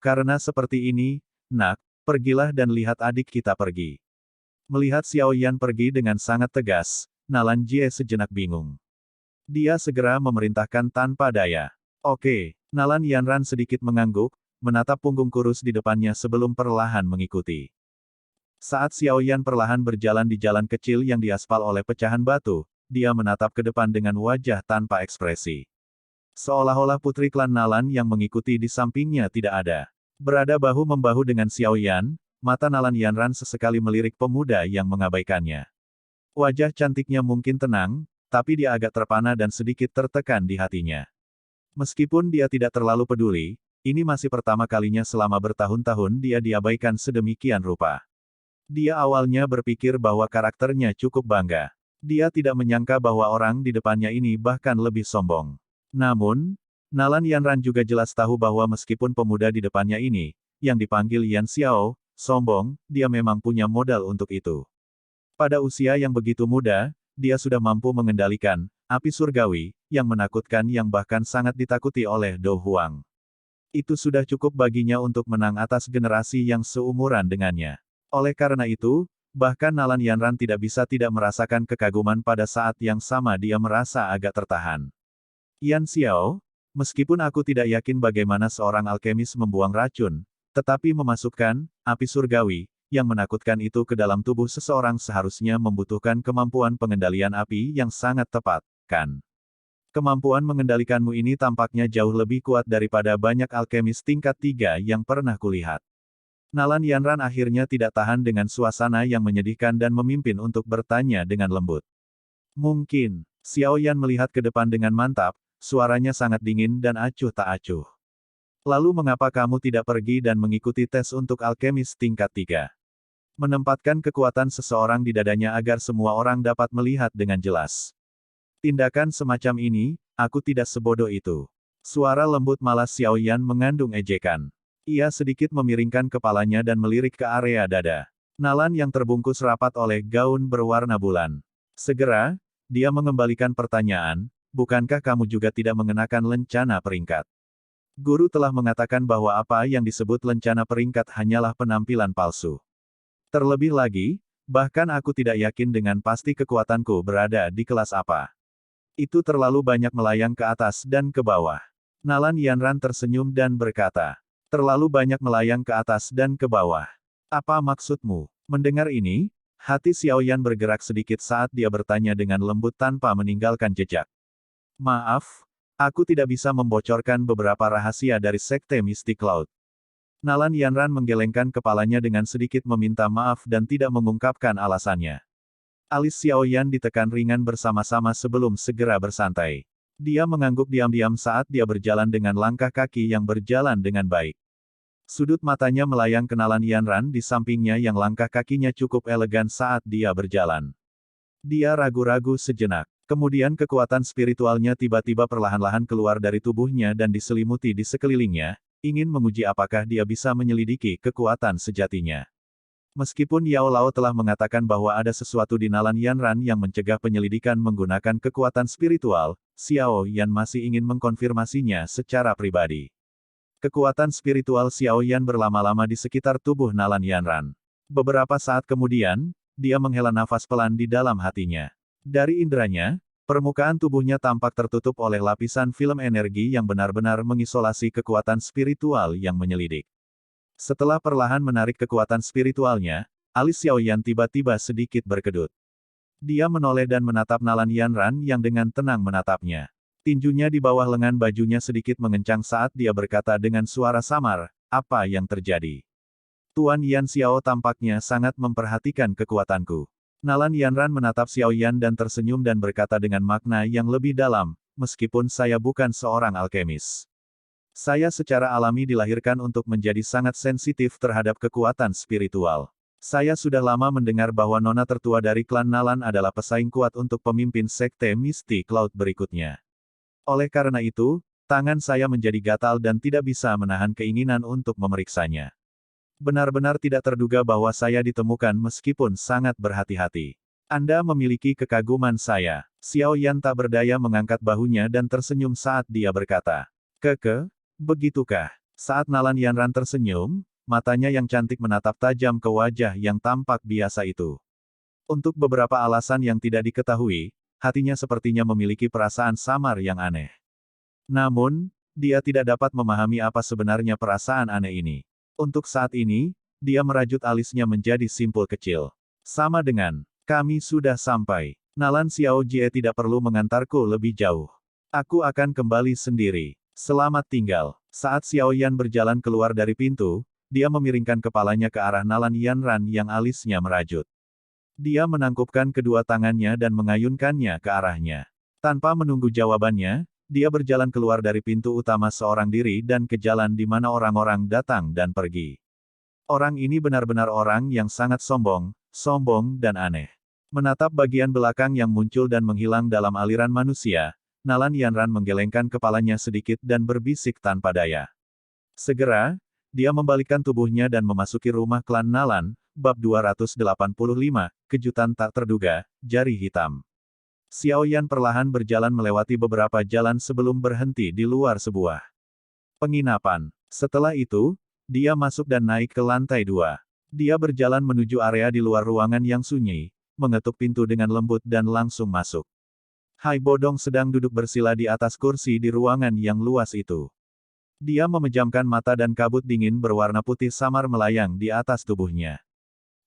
Karena seperti ini, nak, pergilah dan lihat adik kita pergi. Melihat Xiao Yan pergi dengan sangat tegas, Nalan Jie sejenak bingung. Dia segera memerintahkan tanpa daya. Oke, Nalan Yanran sedikit mengangguk, menatap punggung kurus di depannya sebelum perlahan mengikuti. Saat Xiao Yan perlahan berjalan di jalan kecil yang diaspal oleh pecahan batu, dia menatap ke depan dengan wajah tanpa ekspresi. Seolah-olah putri klan Nalan yang mengikuti di sampingnya tidak ada. Berada bahu-membahu dengan Xiao Yan, mata Nalan Yanran sesekali melirik pemuda yang mengabaikannya. Wajah cantiknya mungkin tenang, tapi dia agak terpana dan sedikit tertekan di hatinya. Meskipun dia tidak terlalu peduli, ini masih pertama kalinya selama bertahun-tahun dia diabaikan sedemikian rupa. Dia awalnya berpikir bahwa karakternya cukup bangga. Dia tidak menyangka bahwa orang di depannya ini bahkan lebih sombong. Namun, Nalan Yanran juga jelas tahu bahwa meskipun pemuda di depannya ini, yang dipanggil Yan Xiao, sombong, dia memang punya modal untuk itu. Pada usia yang begitu muda, dia sudah mampu mengendalikan api surgawi, yang menakutkan yang bahkan sangat ditakuti oleh Do Huang. Itu sudah cukup baginya untuk menang atas generasi yang seumuran dengannya. Oleh karena itu, bahkan Nalan Yanran tidak bisa tidak merasakan kekaguman pada saat yang sama dia merasa agak tertahan. Yan Xiao, meskipun aku tidak yakin bagaimana seorang alkemis membuang racun, tetapi memasukkan api surgawi yang menakutkan itu ke dalam tubuh seseorang seharusnya membutuhkan kemampuan pengendalian api yang sangat tepat, kan? Kemampuan mengendalikanmu ini tampaknya jauh lebih kuat daripada banyak alkemis tingkat 3 yang pernah kulihat. Nalan Yanran akhirnya tidak tahan dengan suasana yang menyedihkan dan memimpin untuk bertanya dengan lembut. Mungkin, Xiao Yan melihat ke depan dengan mantap, suaranya sangat dingin dan acuh tak acuh. Lalu mengapa kamu tidak pergi dan mengikuti tes untuk alkemis tingkat 3? Menempatkan kekuatan seseorang di dadanya agar semua orang dapat melihat dengan jelas. Tindakan semacam ini, aku tidak sebodoh itu. Suara lembut malas Xiao Yan mengandung ejekan. Ia sedikit memiringkan kepalanya dan melirik ke area dada. Nalan yang terbungkus rapat oleh gaun berwarna bulan. Segera, dia mengembalikan pertanyaan, bukankah kamu juga tidak mengenakan lencana peringkat? Guru telah mengatakan bahwa apa yang disebut lencana peringkat hanyalah penampilan palsu. Terlebih lagi, bahkan aku tidak yakin dengan pasti kekuatanku berada di kelas apa. Itu terlalu banyak melayang ke atas dan ke bawah. Nalan Yanran tersenyum dan berkata, terlalu banyak melayang ke atas dan ke bawah. Apa maksudmu? Mendengar ini, hati Xiao Yan bergerak sedikit saat dia bertanya dengan lembut tanpa meninggalkan jejak. Maaf, aku tidak bisa membocorkan beberapa rahasia dari Sekte Mystic Cloud. Nalan Yanran menggelengkan kepalanya dengan sedikit meminta maaf dan tidak mengungkapkan alasannya. Alis Xiao Yan ditekan ringan bersama-sama sebelum segera bersantai. Dia mengangguk diam-diam saat dia berjalan dengan langkah kaki yang berjalan dengan baik. Sudut matanya melayang ke Nalan Yanran di sampingnya yang langkah kakinya cukup elegan saat dia berjalan. Dia ragu-ragu sejenak. Kemudian kekuatan spiritualnya tiba-tiba perlahan-lahan keluar dari tubuhnya dan diselimuti di sekelilingnya, ingin menguji apakah dia bisa menyelidiki kekuatan sejatinya. Meskipun Yao Lao telah mengatakan bahwa ada sesuatu di Nalan Yanran yang mencegah penyelidikan menggunakan kekuatan spiritual, Xiao Yan masih ingin mengkonfirmasinya secara pribadi. Kekuatan spiritual Xiao Yan berlama-lama di sekitar tubuh Nalan Yanran. Beberapa saat kemudian, dia menghela nafas pelan di dalam hatinya. Dari inderanya, permukaan tubuhnya tampak tertutup oleh lapisan film energi yang benar-benar mengisolasi kekuatan spiritual yang menyelidik. Setelah perlahan menarik kekuatan spiritualnya, alis Xiao Yan tiba-tiba sedikit berkedut. Dia menoleh dan menatap Nalan Yanran yang dengan tenang menatapnya. Tinjunya di bawah lengan bajunya sedikit mengencang saat dia berkata dengan suara samar, "Apa yang terjadi?" Tuan Yan Xiao tampaknya sangat memperhatikan kekuatanku. Nalan Yanran menatap Xiao Yan dan tersenyum dan berkata dengan makna yang lebih dalam, meskipun saya bukan seorang alkemis. Saya secara alami dilahirkan untuk menjadi sangat sensitif terhadap kekuatan spiritual. Saya sudah lama mendengar bahwa nona tertua dari klan Nalan adalah pesaing kuat untuk pemimpin sekte Misty Cloud berikutnya. Oleh karena itu, tangan saya menjadi gatal dan tidak bisa menahan keinginan untuk memeriksanya. Benar-benar tidak terduga bahwa saya ditemukan meskipun sangat berhati-hati. Anda memiliki kekaguman saya. Xiao Yan tak berdaya mengangkat bahunya dan tersenyum saat dia berkata. Begitukah? Saat Nalan Yanran tersenyum, matanya yang cantik menatap tajam ke wajah yang tampak biasa itu. Untuk beberapa alasan yang tidak diketahui, hatinya sepertinya memiliki perasaan samar yang aneh. Namun, dia tidak dapat memahami apa sebenarnya perasaan aneh ini. Untuk saat ini, dia merajut alisnya menjadi simpul kecil. Sama dengan, kami sudah sampai. Nalan Xiao Jie tidak perlu mengantarku lebih jauh. Aku akan kembali sendiri. Selamat tinggal. Saat Xiao Yan berjalan keluar dari pintu, dia memiringkan kepalanya ke arah Nalan Yanran yang alisnya merajut. Dia menangkupkan kedua tangannya dan mengayunkannya ke arahnya. Tanpa menunggu jawabannya, dia berjalan keluar dari pintu utama seorang diri dan ke jalan di mana orang-orang datang dan pergi. Orang ini benar-benar orang yang sangat sombong dan aneh. Menatap bagian belakang yang muncul dan menghilang dalam aliran manusia, Nalan Yanran menggelengkan kepalanya sedikit dan berbisik tanpa daya. Segera, dia membalikkan tubuhnya dan memasuki rumah klan Nalan, bab 285, kejutan tak terduga, jari hitam. Xiao Yan perlahan berjalan melewati beberapa jalan sebelum berhenti di luar sebuah penginapan. Setelah itu, dia masuk dan naik ke lantai 2. Dia berjalan menuju area di luar ruangan yang sunyi, mengetuk pintu dengan lembut dan langsung masuk. Hai Bodong sedang duduk bersila di atas kursi di ruangan yang luas itu. Dia memejamkan mata dan kabut dingin berwarna putih samar melayang di atas tubuhnya.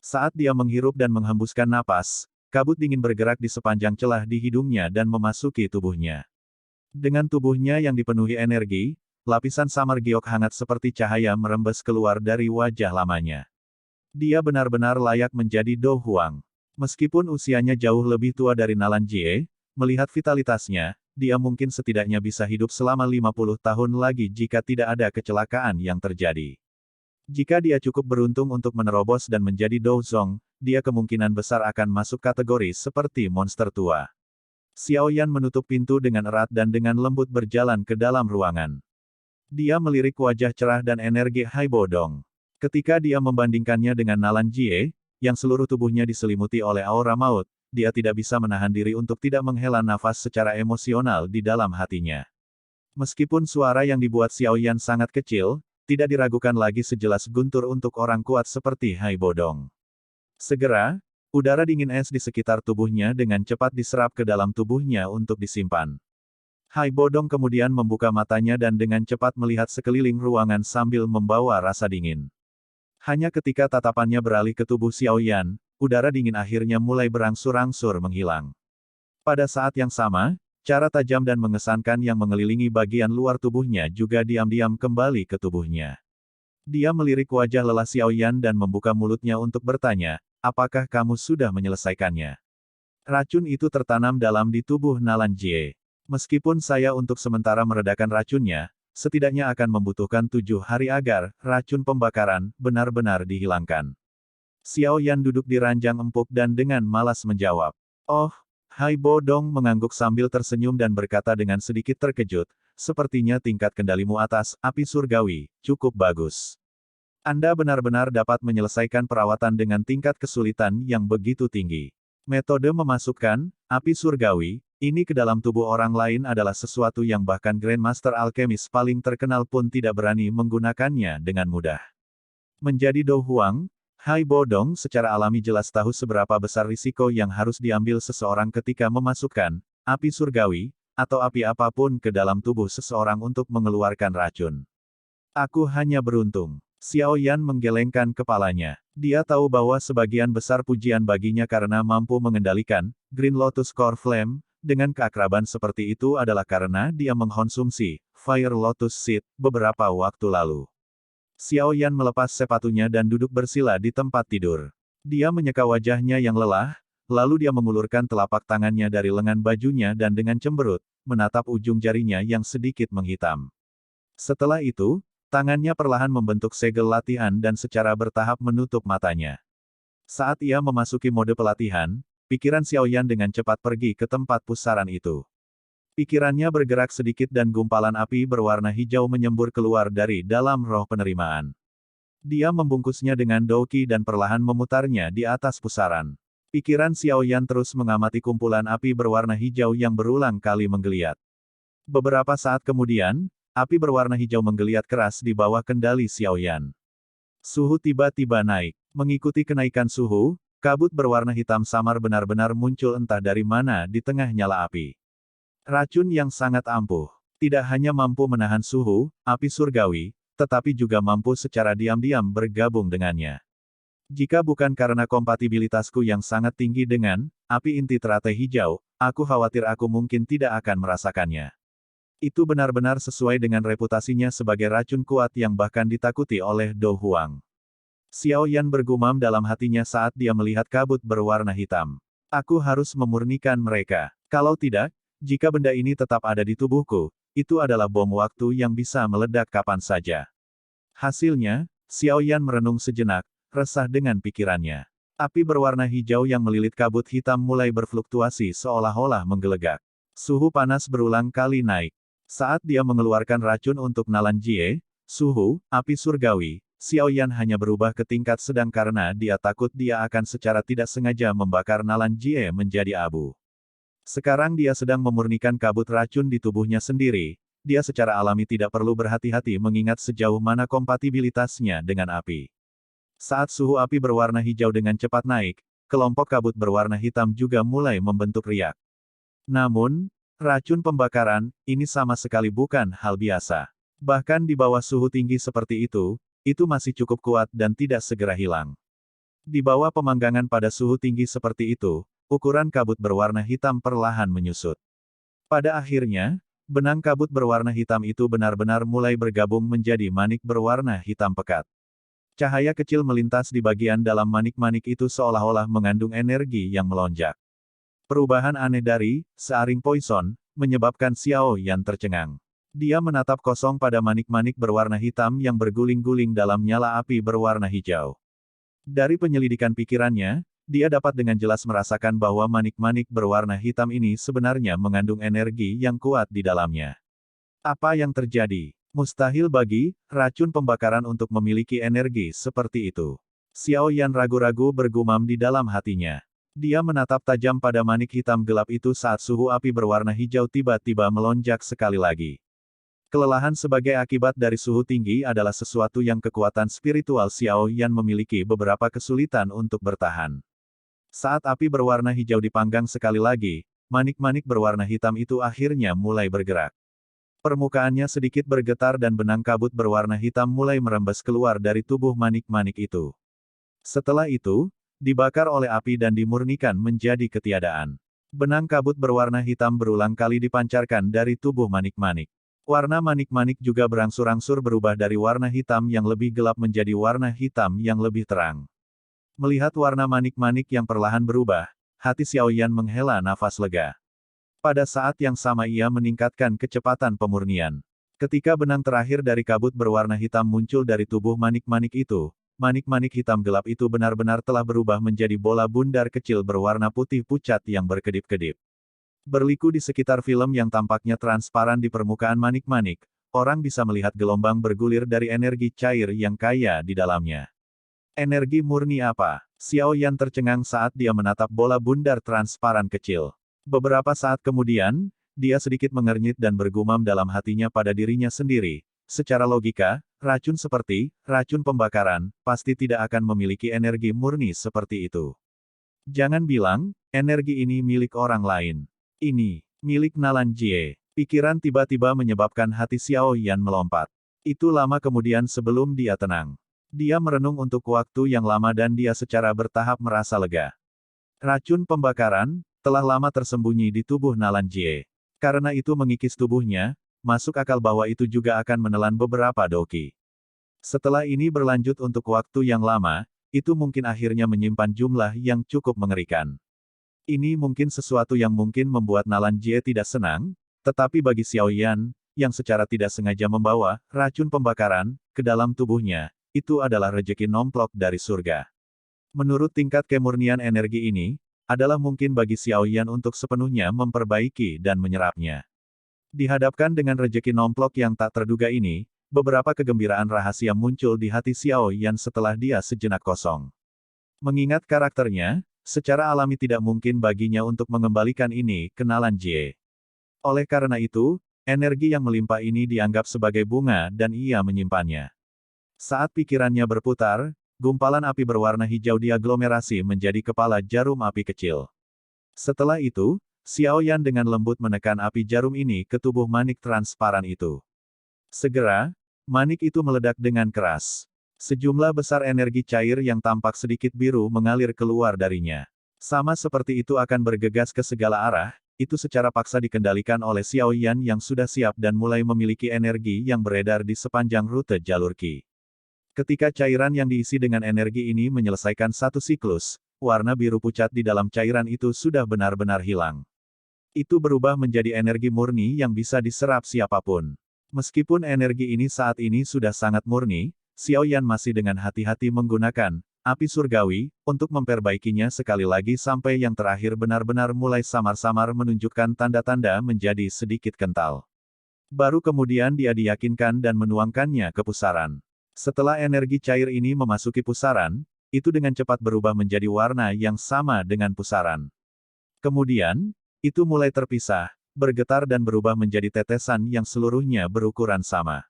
Saat dia menghirup dan menghembuskan napas, kabut dingin bergerak di sepanjang celah di hidungnya dan memasuki tubuhnya. Dengan tubuhnya yang dipenuhi energi, lapisan samar giok hangat seperti cahaya merembes keluar dari wajah lamanya. Dia benar-benar layak menjadi Do Huang. Meskipun usianya jauh lebih tua dari Nalan Jie, melihat vitalitasnya, dia mungkin setidaknya bisa hidup selama 50 tahun lagi jika tidak ada kecelakaan yang terjadi. Jika dia cukup beruntung untuk menerobos dan menjadi Do Zong, dia kemungkinan besar akan masuk kategori seperti monster tua. Xiao Yan menutup pintu dengan erat dan dengan lembut berjalan ke dalam ruangan. Dia melirik wajah cerah dan energi Hai Bodong. Ketika dia membandingkannya dengan Nalan Jie, yang seluruh tubuhnya diselimuti oleh aura maut, dia tidak bisa menahan diri untuk tidak menghela nafas secara emosional di dalam hatinya. Meskipun suara yang dibuat Xiao Yan sangat kecil, tidak diragukan lagi sejelas guntur untuk orang kuat seperti Hai Bodong. Segera, udara dingin es di sekitar tubuhnya dengan cepat diserap ke dalam tubuhnya untuk disimpan. Hai Bodong kemudian membuka matanya dan dengan cepat melihat sekeliling ruangan sambil membawa rasa dingin. Hanya ketika tatapannya beralih ke tubuh Xiao Yan, udara dingin akhirnya mulai berangsur-angsur menghilang. Pada saat yang sama, cara tajam dan mengesankan yang mengelilingi bagian luar tubuhnya juga diam-diam kembali ke tubuhnya. Dia melirik wajah lelah Xiao Yan dan membuka mulutnya untuk bertanya, apakah kamu sudah menyelesaikannya? Racun itu tertanam dalam di tubuh Nalan Jie. Meskipun saya untuk sementara meredakan racunnya, setidaknya akan membutuhkan 7 hari agar racun pembakaran benar-benar dihilangkan. Xiao Yan duduk di ranjang empuk dan dengan malas menjawab. Oh, Haibo Dong mengangguk sambil tersenyum dan berkata dengan sedikit terkejut, sepertinya tingkat kendalimu atas api surgawi cukup bagus. Anda benar-benar dapat menyelesaikan perawatan dengan tingkat kesulitan yang begitu tinggi. Metode memasukkan api surgawi ini ke dalam tubuh orang lain adalah sesuatu yang bahkan Grandmaster Alkemis paling terkenal pun tidak berani menggunakannya dengan mudah. Menjadi Do Huang, Haibo Dong secara alami jelas tahu seberapa besar risiko yang harus diambil seseorang ketika memasukkan api surgawi, atau api apapun ke dalam tubuh seseorang untuk mengeluarkan racun. Aku hanya beruntung. Xiao Yan menggelengkan kepalanya. Dia tahu bahwa sebagian besar pujian baginya karena mampu mengendalikan Green Lotus Core Flame, dengan keakraban seperti itu adalah karena dia mengkonsumsi Fire Lotus Seed beberapa waktu lalu. Xiao Yan melepas sepatunya dan duduk bersila di tempat tidur. Dia menyeka wajahnya yang lelah, lalu dia mengulurkan telapak tangannya dari lengan bajunya dan dengan cemberut, menatap ujung jarinya yang sedikit menghitam. Setelah itu, tangannya perlahan membentuk segel latihan dan secara bertahap menutup matanya. Saat ia memasuki mode pelatihan, pikiran Xiao Yan dengan cepat pergi ke tempat pusaran itu. Pikirannya bergerak sedikit dan gumpalan api berwarna hijau menyembur keluar dari dalam roh penerimaan. Dia membungkusnya dengan douki dan perlahan memutarnya di atas pusaran. Pikiran Xiao Yan terus mengamati kumpulan api berwarna hijau yang berulang kali menggeliat. Beberapa saat kemudian, api berwarna hijau menggeliat keras di bawah kendali Xiao Yan. Suhu tiba-tiba naik. Mengikuti kenaikan suhu, kabut berwarna hitam samar benar-benar muncul entah dari mana di tengah nyala api. Racun yang sangat ampuh. Tidak hanya mampu menahan suhu, api surgawi, tetapi juga mampu secara diam-diam bergabung dengannya. Jika bukan karena kompatibilitasku yang sangat tinggi dengan api inti teratai hijau, aku khawatir aku mungkin tidak akan merasakannya. Itu benar-benar sesuai dengan reputasinya sebagai racun kuat yang bahkan ditakuti oleh Do Huang. Xiao Yan bergumam dalam hatinya saat dia melihat kabut berwarna hitam. Aku harus memurnikan mereka. Kalau tidak, jika benda ini tetap ada di tubuhku, itu adalah bom waktu yang bisa meledak kapan saja. Hasilnya, Xiao Yan merenung sejenak, resah dengan pikirannya. Api berwarna hijau yang melilit kabut hitam mulai berfluktuasi seolah-olah menggelegak. Suhu panas berulang kali naik. Saat dia mengeluarkan racun untuk Nalan Jie, suhu, api surgawi, Xiao Yan hanya berubah ke tingkat sedang karena dia takut dia akan secara tidak sengaja membakar Nalan Jie menjadi abu. Sekarang dia sedang memurnikan kabut racun di tubuhnya sendiri, dia secara alami tidak perlu berhati-hati mengingat sejauh mana kompatibilitasnya dengan api. Saat suhu api berwarna hijau dengan cepat naik, kelompok kabut berwarna hitam juga mulai membentuk riak. Namun, racun pembakaran, ini sama sekali bukan hal biasa. Bahkan di bawah suhu tinggi seperti itu masih cukup kuat dan tidak segera hilang. Di bawah pemanggangan pada suhu tinggi seperti itu, ukuran kabut berwarna hitam perlahan menyusut. Pada akhirnya, benang kabut berwarna hitam itu benar-benar mulai bergabung menjadi manik berwarna hitam pekat. Cahaya kecil melintas di bagian dalam manik-manik itu seolah-olah mengandung energi yang melonjak. Perubahan aneh dari searing poison menyebabkan Xiao Yan tercengang. Dia menatap kosong pada manik-manik berwarna hitam yang berguling-guling dalam nyala api berwarna hijau. Dari penyelidikan pikirannya, dia dapat dengan jelas merasakan bahwa manik-manik berwarna hitam ini sebenarnya mengandung energi yang kuat di dalamnya. Apa yang terjadi? Mustahil bagi racun pembakaran untuk memiliki energi seperti itu. Xiao Yan ragu-ragu bergumam di dalam hatinya. Dia menatap tajam pada manik hitam gelap itu saat suhu api berwarna hijau tiba-tiba melonjak sekali lagi. Kelelahan sebagai akibat dari suhu tinggi adalah sesuatu yang kekuatan spiritual Xiao Yan memiliki beberapa kesulitan untuk bertahan. Saat api berwarna hijau dipanggang sekali lagi, manik-manik berwarna hitam itu akhirnya mulai bergerak. Permukaannya sedikit bergetar dan benang kabut berwarna hitam mulai merembes keluar dari tubuh manik-manik itu. Setelah itu, dibakar oleh api dan dimurnikan menjadi ketiadaan. Benang kabut berwarna hitam berulang kali dipancarkan dari tubuh manik-manik. Warna manik-manik juga berangsur-angsur berubah dari warna hitam yang lebih gelap menjadi warna hitam yang lebih terang. Melihat warna manik-manik yang perlahan berubah, hati Xiao Yan menghela nafas lega. Pada saat yang sama ia meningkatkan kecepatan pemurnian. Ketika benang terakhir dari kabut berwarna hitam muncul dari tubuh manik-manik itu, manik-manik hitam gelap itu benar-benar telah berubah menjadi bola bundar kecil berwarna putih pucat yang berkedip-kedip. Berliku di sekitar film yang tampaknya transparan di permukaan manik-manik, orang bisa melihat gelombang bergulir dari energi cair yang kaya di dalamnya. Energi murni apa? Xiao Yan tercengang saat dia menatap bola bundar transparan kecil. Beberapa saat kemudian, dia sedikit mengernyit dan bergumam dalam hatinya pada dirinya sendiri. Secara logika, racun seperti racun pembakaran pasti tidak akan memiliki energi murni seperti itu. Jangan bilang, energi ini milik orang lain. Ini milik Nalan Jie. Pikiran tiba-tiba menyebabkan hati Xiao Yan melompat. Itu lama kemudian sebelum dia tenang. Dia merenung untuk waktu yang lama dan dia secara bertahap merasa lega. Racun pembakaran telah lama tersembunyi di tubuh Nalan Jie. Karena itu mengikis tubuhnya, masuk akal bahwa itu juga akan menelan beberapa doki. Setelah ini berlanjut untuk waktu yang lama, itu mungkin akhirnya menyimpan jumlah yang cukup mengerikan. Ini mungkin sesuatu yang mungkin membuat Nalan Jie tidak senang, tetapi bagi Xiao Yan, yang secara tidak sengaja membawa racun pembakaran ke dalam tubuhnya, itu adalah rejeki nomplok dari surga. Menurut tingkat kemurnian energi ini, adalah mungkin bagi Xiao Yan untuk sepenuhnya memperbaiki dan menyerapnya. Dihadapkan dengan rejeki nomplok yang tak terduga ini, beberapa kegembiraan rahasia muncul di hati Xiao Yan setelah dia sejenak kosong. Mengingat karakternya, secara alami tidak mungkin baginya untuk mengembalikan ini ke Nalan Jie. Oleh karena itu, energi yang melimpah ini dianggap sebagai bunga dan ia menyimpannya. Saat pikirannya berputar, gumpalan api berwarna hijau diaglomerasi menjadi kepala jarum api kecil. Setelah itu, Xiao Yan dengan lembut menekan api jarum ini ke tubuh manik transparan itu. Segera, manik itu meledak dengan keras. Sejumlah besar energi cair yang tampak sedikit biru mengalir keluar darinya. Sama seperti itu akan bergegas ke segala arah, itu secara paksa dikendalikan oleh Xiao Yan yang sudah siap dan mulai memiliki energi yang beredar di sepanjang rute jalur Qi. Ketika cairan yang diisi dengan energi ini menyelesaikan satu siklus, warna biru pucat di dalam cairan itu sudah benar-benar hilang. Itu berubah menjadi energi murni yang bisa diserap siapapun. Meskipun energi ini saat ini sudah sangat murni, Xiao Yan masih dengan hati-hati menggunakan api surgawi untuk memperbaikinya sekali lagi sampai yang terakhir benar-benar mulai samar-samar menunjukkan tanda-tanda menjadi sedikit kental. Baru kemudian dia diyakinkan dan menuangkannya ke pusaran. Setelah energi cair ini memasuki pusaran, itu dengan cepat berubah menjadi warna yang sama dengan pusaran. Kemudian, itu mulai terpisah, bergetar dan berubah menjadi tetesan yang seluruhnya berukuran sama.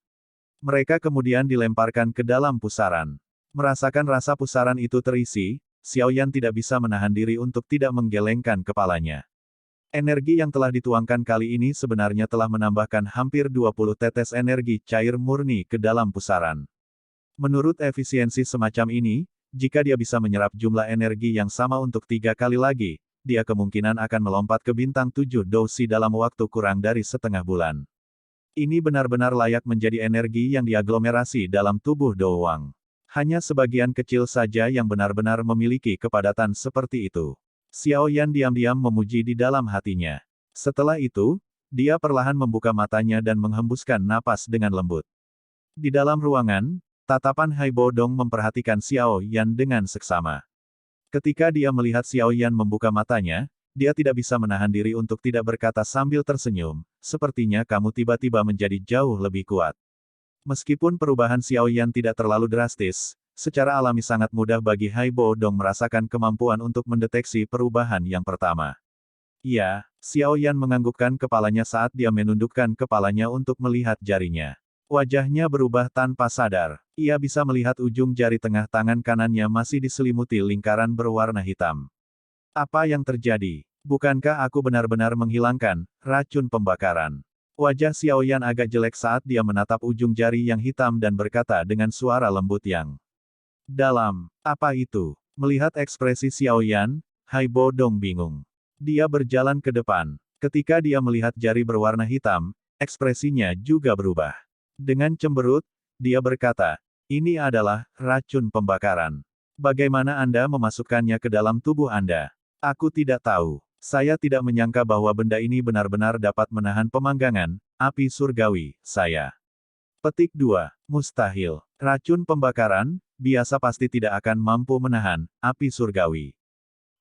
Mereka kemudian dilemparkan ke dalam pusaran. Merasakan rasa pusaran itu terisi, Xiao Yan tidak bisa menahan diri untuk tidak menggelengkan kepalanya. Energi yang telah dituangkan kali ini sebenarnya telah menambahkan hampir 20 tetes energi cair murni ke dalam pusaran. Menurut efisiensi semacam ini, jika dia bisa menyerap jumlah energi yang sama untuk 3 kali lagi, dia kemungkinan akan melompat ke bintang 7 Dousi dalam waktu kurang dari setengah bulan. Ini benar-benar layak menjadi energi yang diaglomerasi dalam tubuh Do Wang. Hanya sebagian kecil saja yang benar-benar memiliki kepadatan seperti itu. Xiao Yan diam-diam memuji di dalam hatinya. Setelah itu, dia perlahan membuka matanya dan menghembuskan napas dengan lembut. Di dalam ruangan, tatapan Hai Bo Dong memperhatikan Xiao Yan dengan seksama. Ketika dia melihat Xiao Yan membuka matanya, dia tidak bisa menahan diri untuk tidak berkata sambil tersenyum, sepertinya kamu tiba-tiba menjadi jauh lebih kuat. Meskipun perubahan Xiao Yan tidak terlalu drastis, secara alami sangat mudah bagi Hai Bo Dong merasakan kemampuan untuk mendeteksi perubahan yang pertama. Iya, Xiao Yan menganggukkan kepalanya saat dia menundukkan kepalanya untuk melihat jarinya. Wajahnya berubah tanpa sadar. Ia bisa melihat ujung jari tengah tangan kanannya masih diselimuti lingkaran berwarna hitam. Apa yang terjadi? Bukankah aku benar-benar menghilangkan racun pembakaran? Wajah Xiao Yan agak jelek saat dia menatap ujung jari yang hitam dan berkata dengan suara lembut yang dalam. Apa itu? Melihat ekspresi Xiao Yan, Hai Bo Dong bingung. Dia berjalan ke depan. Ketika dia melihat jari berwarna hitam, ekspresinya juga berubah. Dengan cemberut, dia berkata, ini adalah racun pembakaran. Bagaimana Anda memasukkannya ke dalam tubuh Anda? Aku tidak tahu. Saya tidak menyangka bahwa benda ini benar-benar dapat menahan pemanggangan api surgawi, saya. Petik 2. Mustahil. Racun pembakaran, biasa pasti tidak akan mampu menahan api surgawi.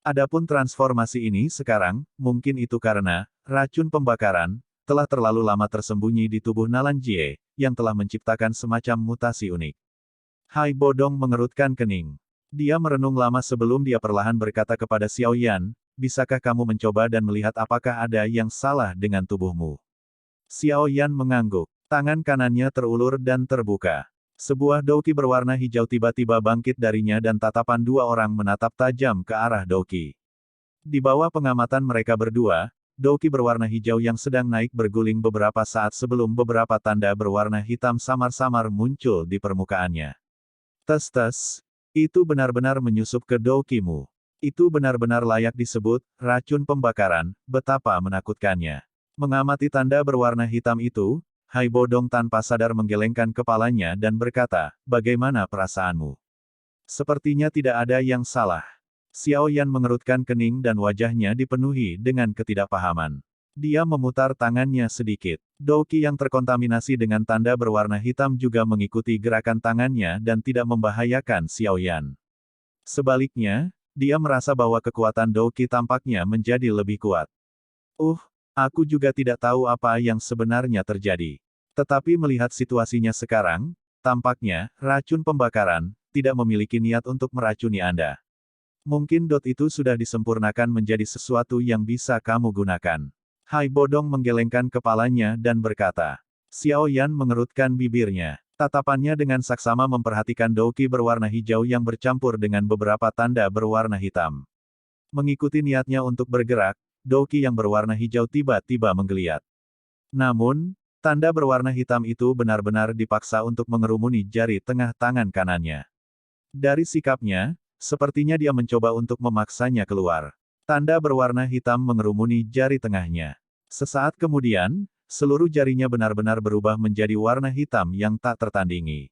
Adapun transformasi ini sekarang, mungkin itu karena racun pembakaran, telah terlalu lama tersembunyi di tubuh Nalan Jie, yang telah menciptakan semacam mutasi unik. Hai Bodong mengerutkan kening. Dia merenung lama sebelum dia perlahan berkata kepada Xiao Yan, bisakah kamu mencoba dan melihat apakah ada yang salah dengan tubuhmu? Xiao Yan mengangguk. Tangan kanannya terulur dan terbuka. Sebuah douki berwarna hijau tiba-tiba bangkit darinya dan tatapan dua orang menatap tajam ke arah douki. Di bawah pengamatan mereka berdua, douki berwarna hijau yang sedang naik berguling beberapa saat sebelum beberapa tanda berwarna hitam samar-samar muncul di permukaannya. Tes-tes. Itu benar-benar menyusup ke doukimu. Itu benar-benar layak disebut racun pembakaran, betapa menakutkannya. Mengamati tanda berwarna hitam itu, Hai Bodong tanpa sadar menggelengkan kepalanya dan berkata, bagaimana perasaanmu? Sepertinya tidak ada yang salah. Xiao Yan mengerutkan kening dan wajahnya dipenuhi dengan ketidakpahaman. Dia memutar tangannya sedikit. Douki yang terkontaminasi dengan tanda berwarna hitam juga mengikuti gerakan tangannya dan tidak membahayakan Xiao Yan. Sebaliknya, dia merasa bahwa kekuatan Douki tampaknya menjadi lebih kuat. Aku juga tidak tahu apa yang sebenarnya terjadi. Tetapi melihat situasinya sekarang, tampaknya, racun pembakaran, tidak memiliki niat untuk meracuni Anda. Mungkin dot itu sudah disempurnakan menjadi sesuatu yang bisa kamu gunakan. Hai Bodong menggelengkan kepalanya dan berkata. Xiao Yan mengerutkan bibirnya. Tatapannya dengan saksama memperhatikan douki berwarna hijau yang bercampur dengan beberapa tanda berwarna hitam. Mengikuti niatnya untuk bergerak, douki yang berwarna hijau tiba-tiba menggeliat. Namun, tanda berwarna hitam itu benar-benar dipaksa untuk mengerumuni jari tengah tangan kanannya. Dari sikapnya, sepertinya dia mencoba untuk memaksanya keluar. Tanda berwarna hitam mengerumuni jari tengahnya. Sesaat kemudian, seluruh jarinya benar-benar berubah menjadi warna hitam yang tak tertandingi.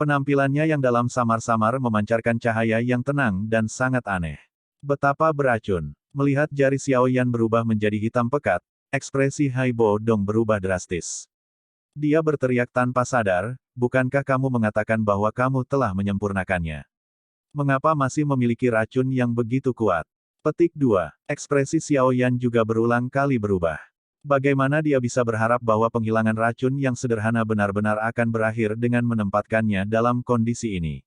Penampilannya yang dalam samar-samar memancarkan cahaya yang tenang dan sangat aneh. Betapa beracun. Melihat jari Xiao Yan berubah menjadi hitam pekat, ekspresi Hai Bodong berubah drastis. Dia berteriak tanpa sadar, bukankah kamu mengatakan bahwa kamu telah menyempurnakannya? Mengapa masih memiliki racun yang begitu kuat? Petik 2. Ekspresi Xiao Yan juga berulang kali berubah. Bagaimana dia bisa berharap bahwa penghilangan racun yang sederhana benar-benar akan berakhir dengan menempatkannya dalam kondisi ini?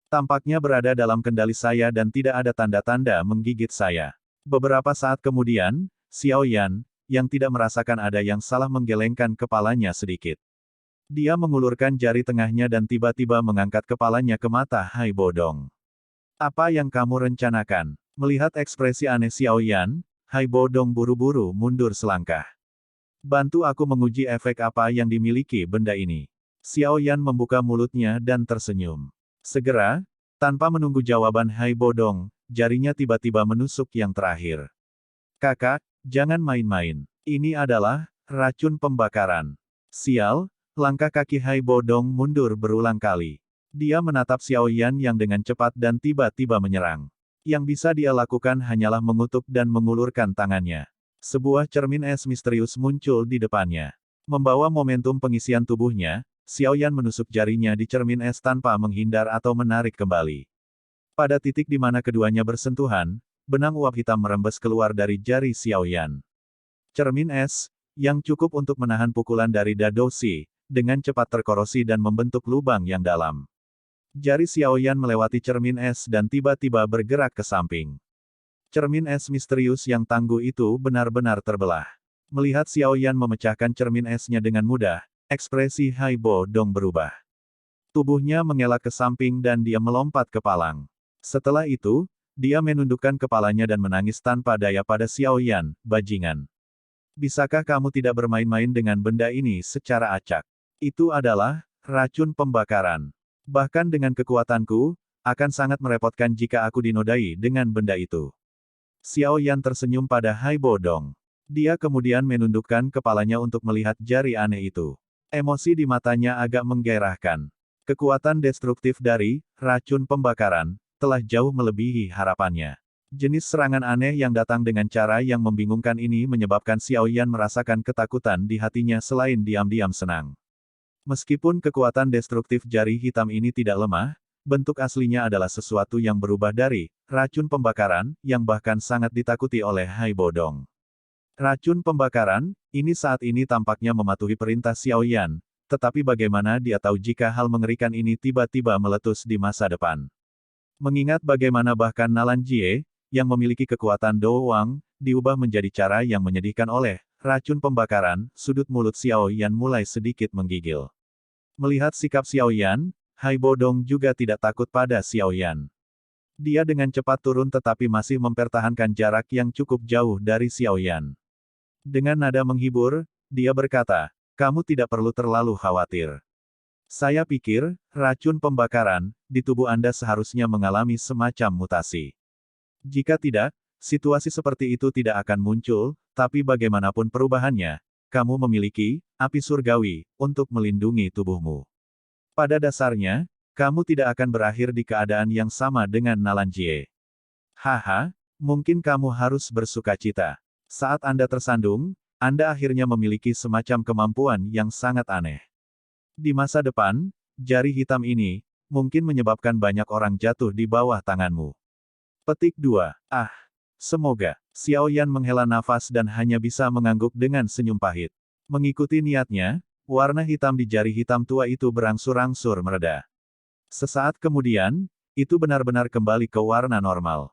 Tampaknya berada dalam kendali saya dan tidak ada tanda-tanda menggigit saya. Beberapa saat kemudian, Xiao Yan, yang tidak merasakan ada yang salah menggelengkan kepalanya sedikit. Dia mengulurkan jari tengahnya dan tiba-tiba mengangkat kepalanya ke mata Hai Bodong. Apa yang kamu rencanakan? Melihat ekspresi aneh Xiao Yan, Hai Bodong buru-buru mundur selangkah. Bantu aku menguji efek apa yang dimiliki benda ini. Xiao Yan membuka mulutnya dan tersenyum. Segera, tanpa menunggu jawaban Hai Bodong, jarinya tiba-tiba menusuk yang terakhir. Kakak, jangan main-main. Ini adalah racun pembakaran. Sial, langkah kaki Hai Bodong mundur berulang kali. Dia menatap Xiao Yan yang dengan cepat dan tiba-tiba menyerang. Yang bisa dia lakukan hanyalah mengutuk dan mengulurkan tangannya. Sebuah cermin es misterius muncul di depannya. Membawa momentum pengisian tubuhnya, Xiao Yan menusuk jarinya di cermin es tanpa menghindar atau menarik kembali. Pada titik di mana keduanya bersentuhan, benang uap hitam merembes keluar dari jari Xiao Yan. Cermin es, yang cukup untuk menahan pukulan dari Dadoshi, dengan cepat terkorosi dan membentuk lubang yang dalam. Jari Xiao Yan melewati cermin es dan tiba-tiba bergerak ke samping. Cermin es misterius yang tangguh itu benar-benar terbelah. Melihat Xiao Yan memecahkan cermin esnya dengan mudah, ekspresi Hai Bodong berubah. Tubuhnya mengelak ke samping dan dia melompat ke palang. Setelah itu, dia menundukkan kepalanya dan menangis tanpa daya pada Xiao Yan, bajingan. Bisakah kamu tidak bermain-main dengan benda ini secara acak? Itu adalah racun pembakaran. Bahkan dengan kekuatanku, akan sangat merepotkan jika aku dinodai dengan benda itu. Xiao Yan tersenyum pada Hai Bodong. Dia kemudian menundukkan kepalanya untuk melihat jari aneh itu. Emosi di matanya agak menggairahkan. Kekuatan destruktif dari racun pembakaran telah jauh melebihi harapannya. Jenis serangan aneh yang datang dengan cara yang membingungkan ini menyebabkan Xiao Yan merasakan ketakutan di hatinya selain diam-diam senang. Meskipun kekuatan destruktif jari hitam ini tidak lemah, bentuk aslinya adalah sesuatu yang berubah dari racun pembakaran, yang bahkan sangat ditakuti oleh Hai Bodong. Racun pembakaran, ini saat ini tampaknya mematuhi perintah Xiao Yan, tetapi bagaimana dia tahu jika hal mengerikan ini tiba-tiba meletus di masa depan? Mengingat bagaimana bahkan Nalan Jie, yang memiliki kekuatan Dou Wang, diubah menjadi cara yang menyedihkan oleh racun pembakaran, sudut mulut Xiao Yan mulai sedikit menggigil. Melihat sikap Xiao Yan, Hai Bodong juga tidak takut pada Xiao Yan. Dia dengan cepat turun tetapi masih mempertahankan jarak yang cukup jauh dari Xiao Yan. Dengan nada menghibur, dia berkata, kamu tidak perlu terlalu khawatir. Saya pikir, racun pembakaran, di tubuh Anda seharusnya mengalami semacam mutasi. Jika tidak, situasi seperti itu tidak akan muncul, tapi bagaimanapun perubahannya, kamu memiliki api surgawi untuk melindungi tubuhmu. Pada dasarnya, kamu tidak akan berakhir di keadaan yang sama dengan Nalan Jie. Haha, mungkin kamu harus bersukacita. Saat Anda tersandung, Anda akhirnya memiliki semacam kemampuan yang sangat aneh. Di masa depan, jari hitam ini, mungkin menyebabkan banyak orang jatuh di bawah tanganmu. Petik 2. Ah, semoga. Xiao Yan menghela nafas dan hanya bisa mengangguk dengan senyum pahit. Mengikuti niatnya, warna hitam di jari hitam tua itu berangsur-angsur mereda. Sesaat kemudian, itu benar-benar kembali ke warna normal.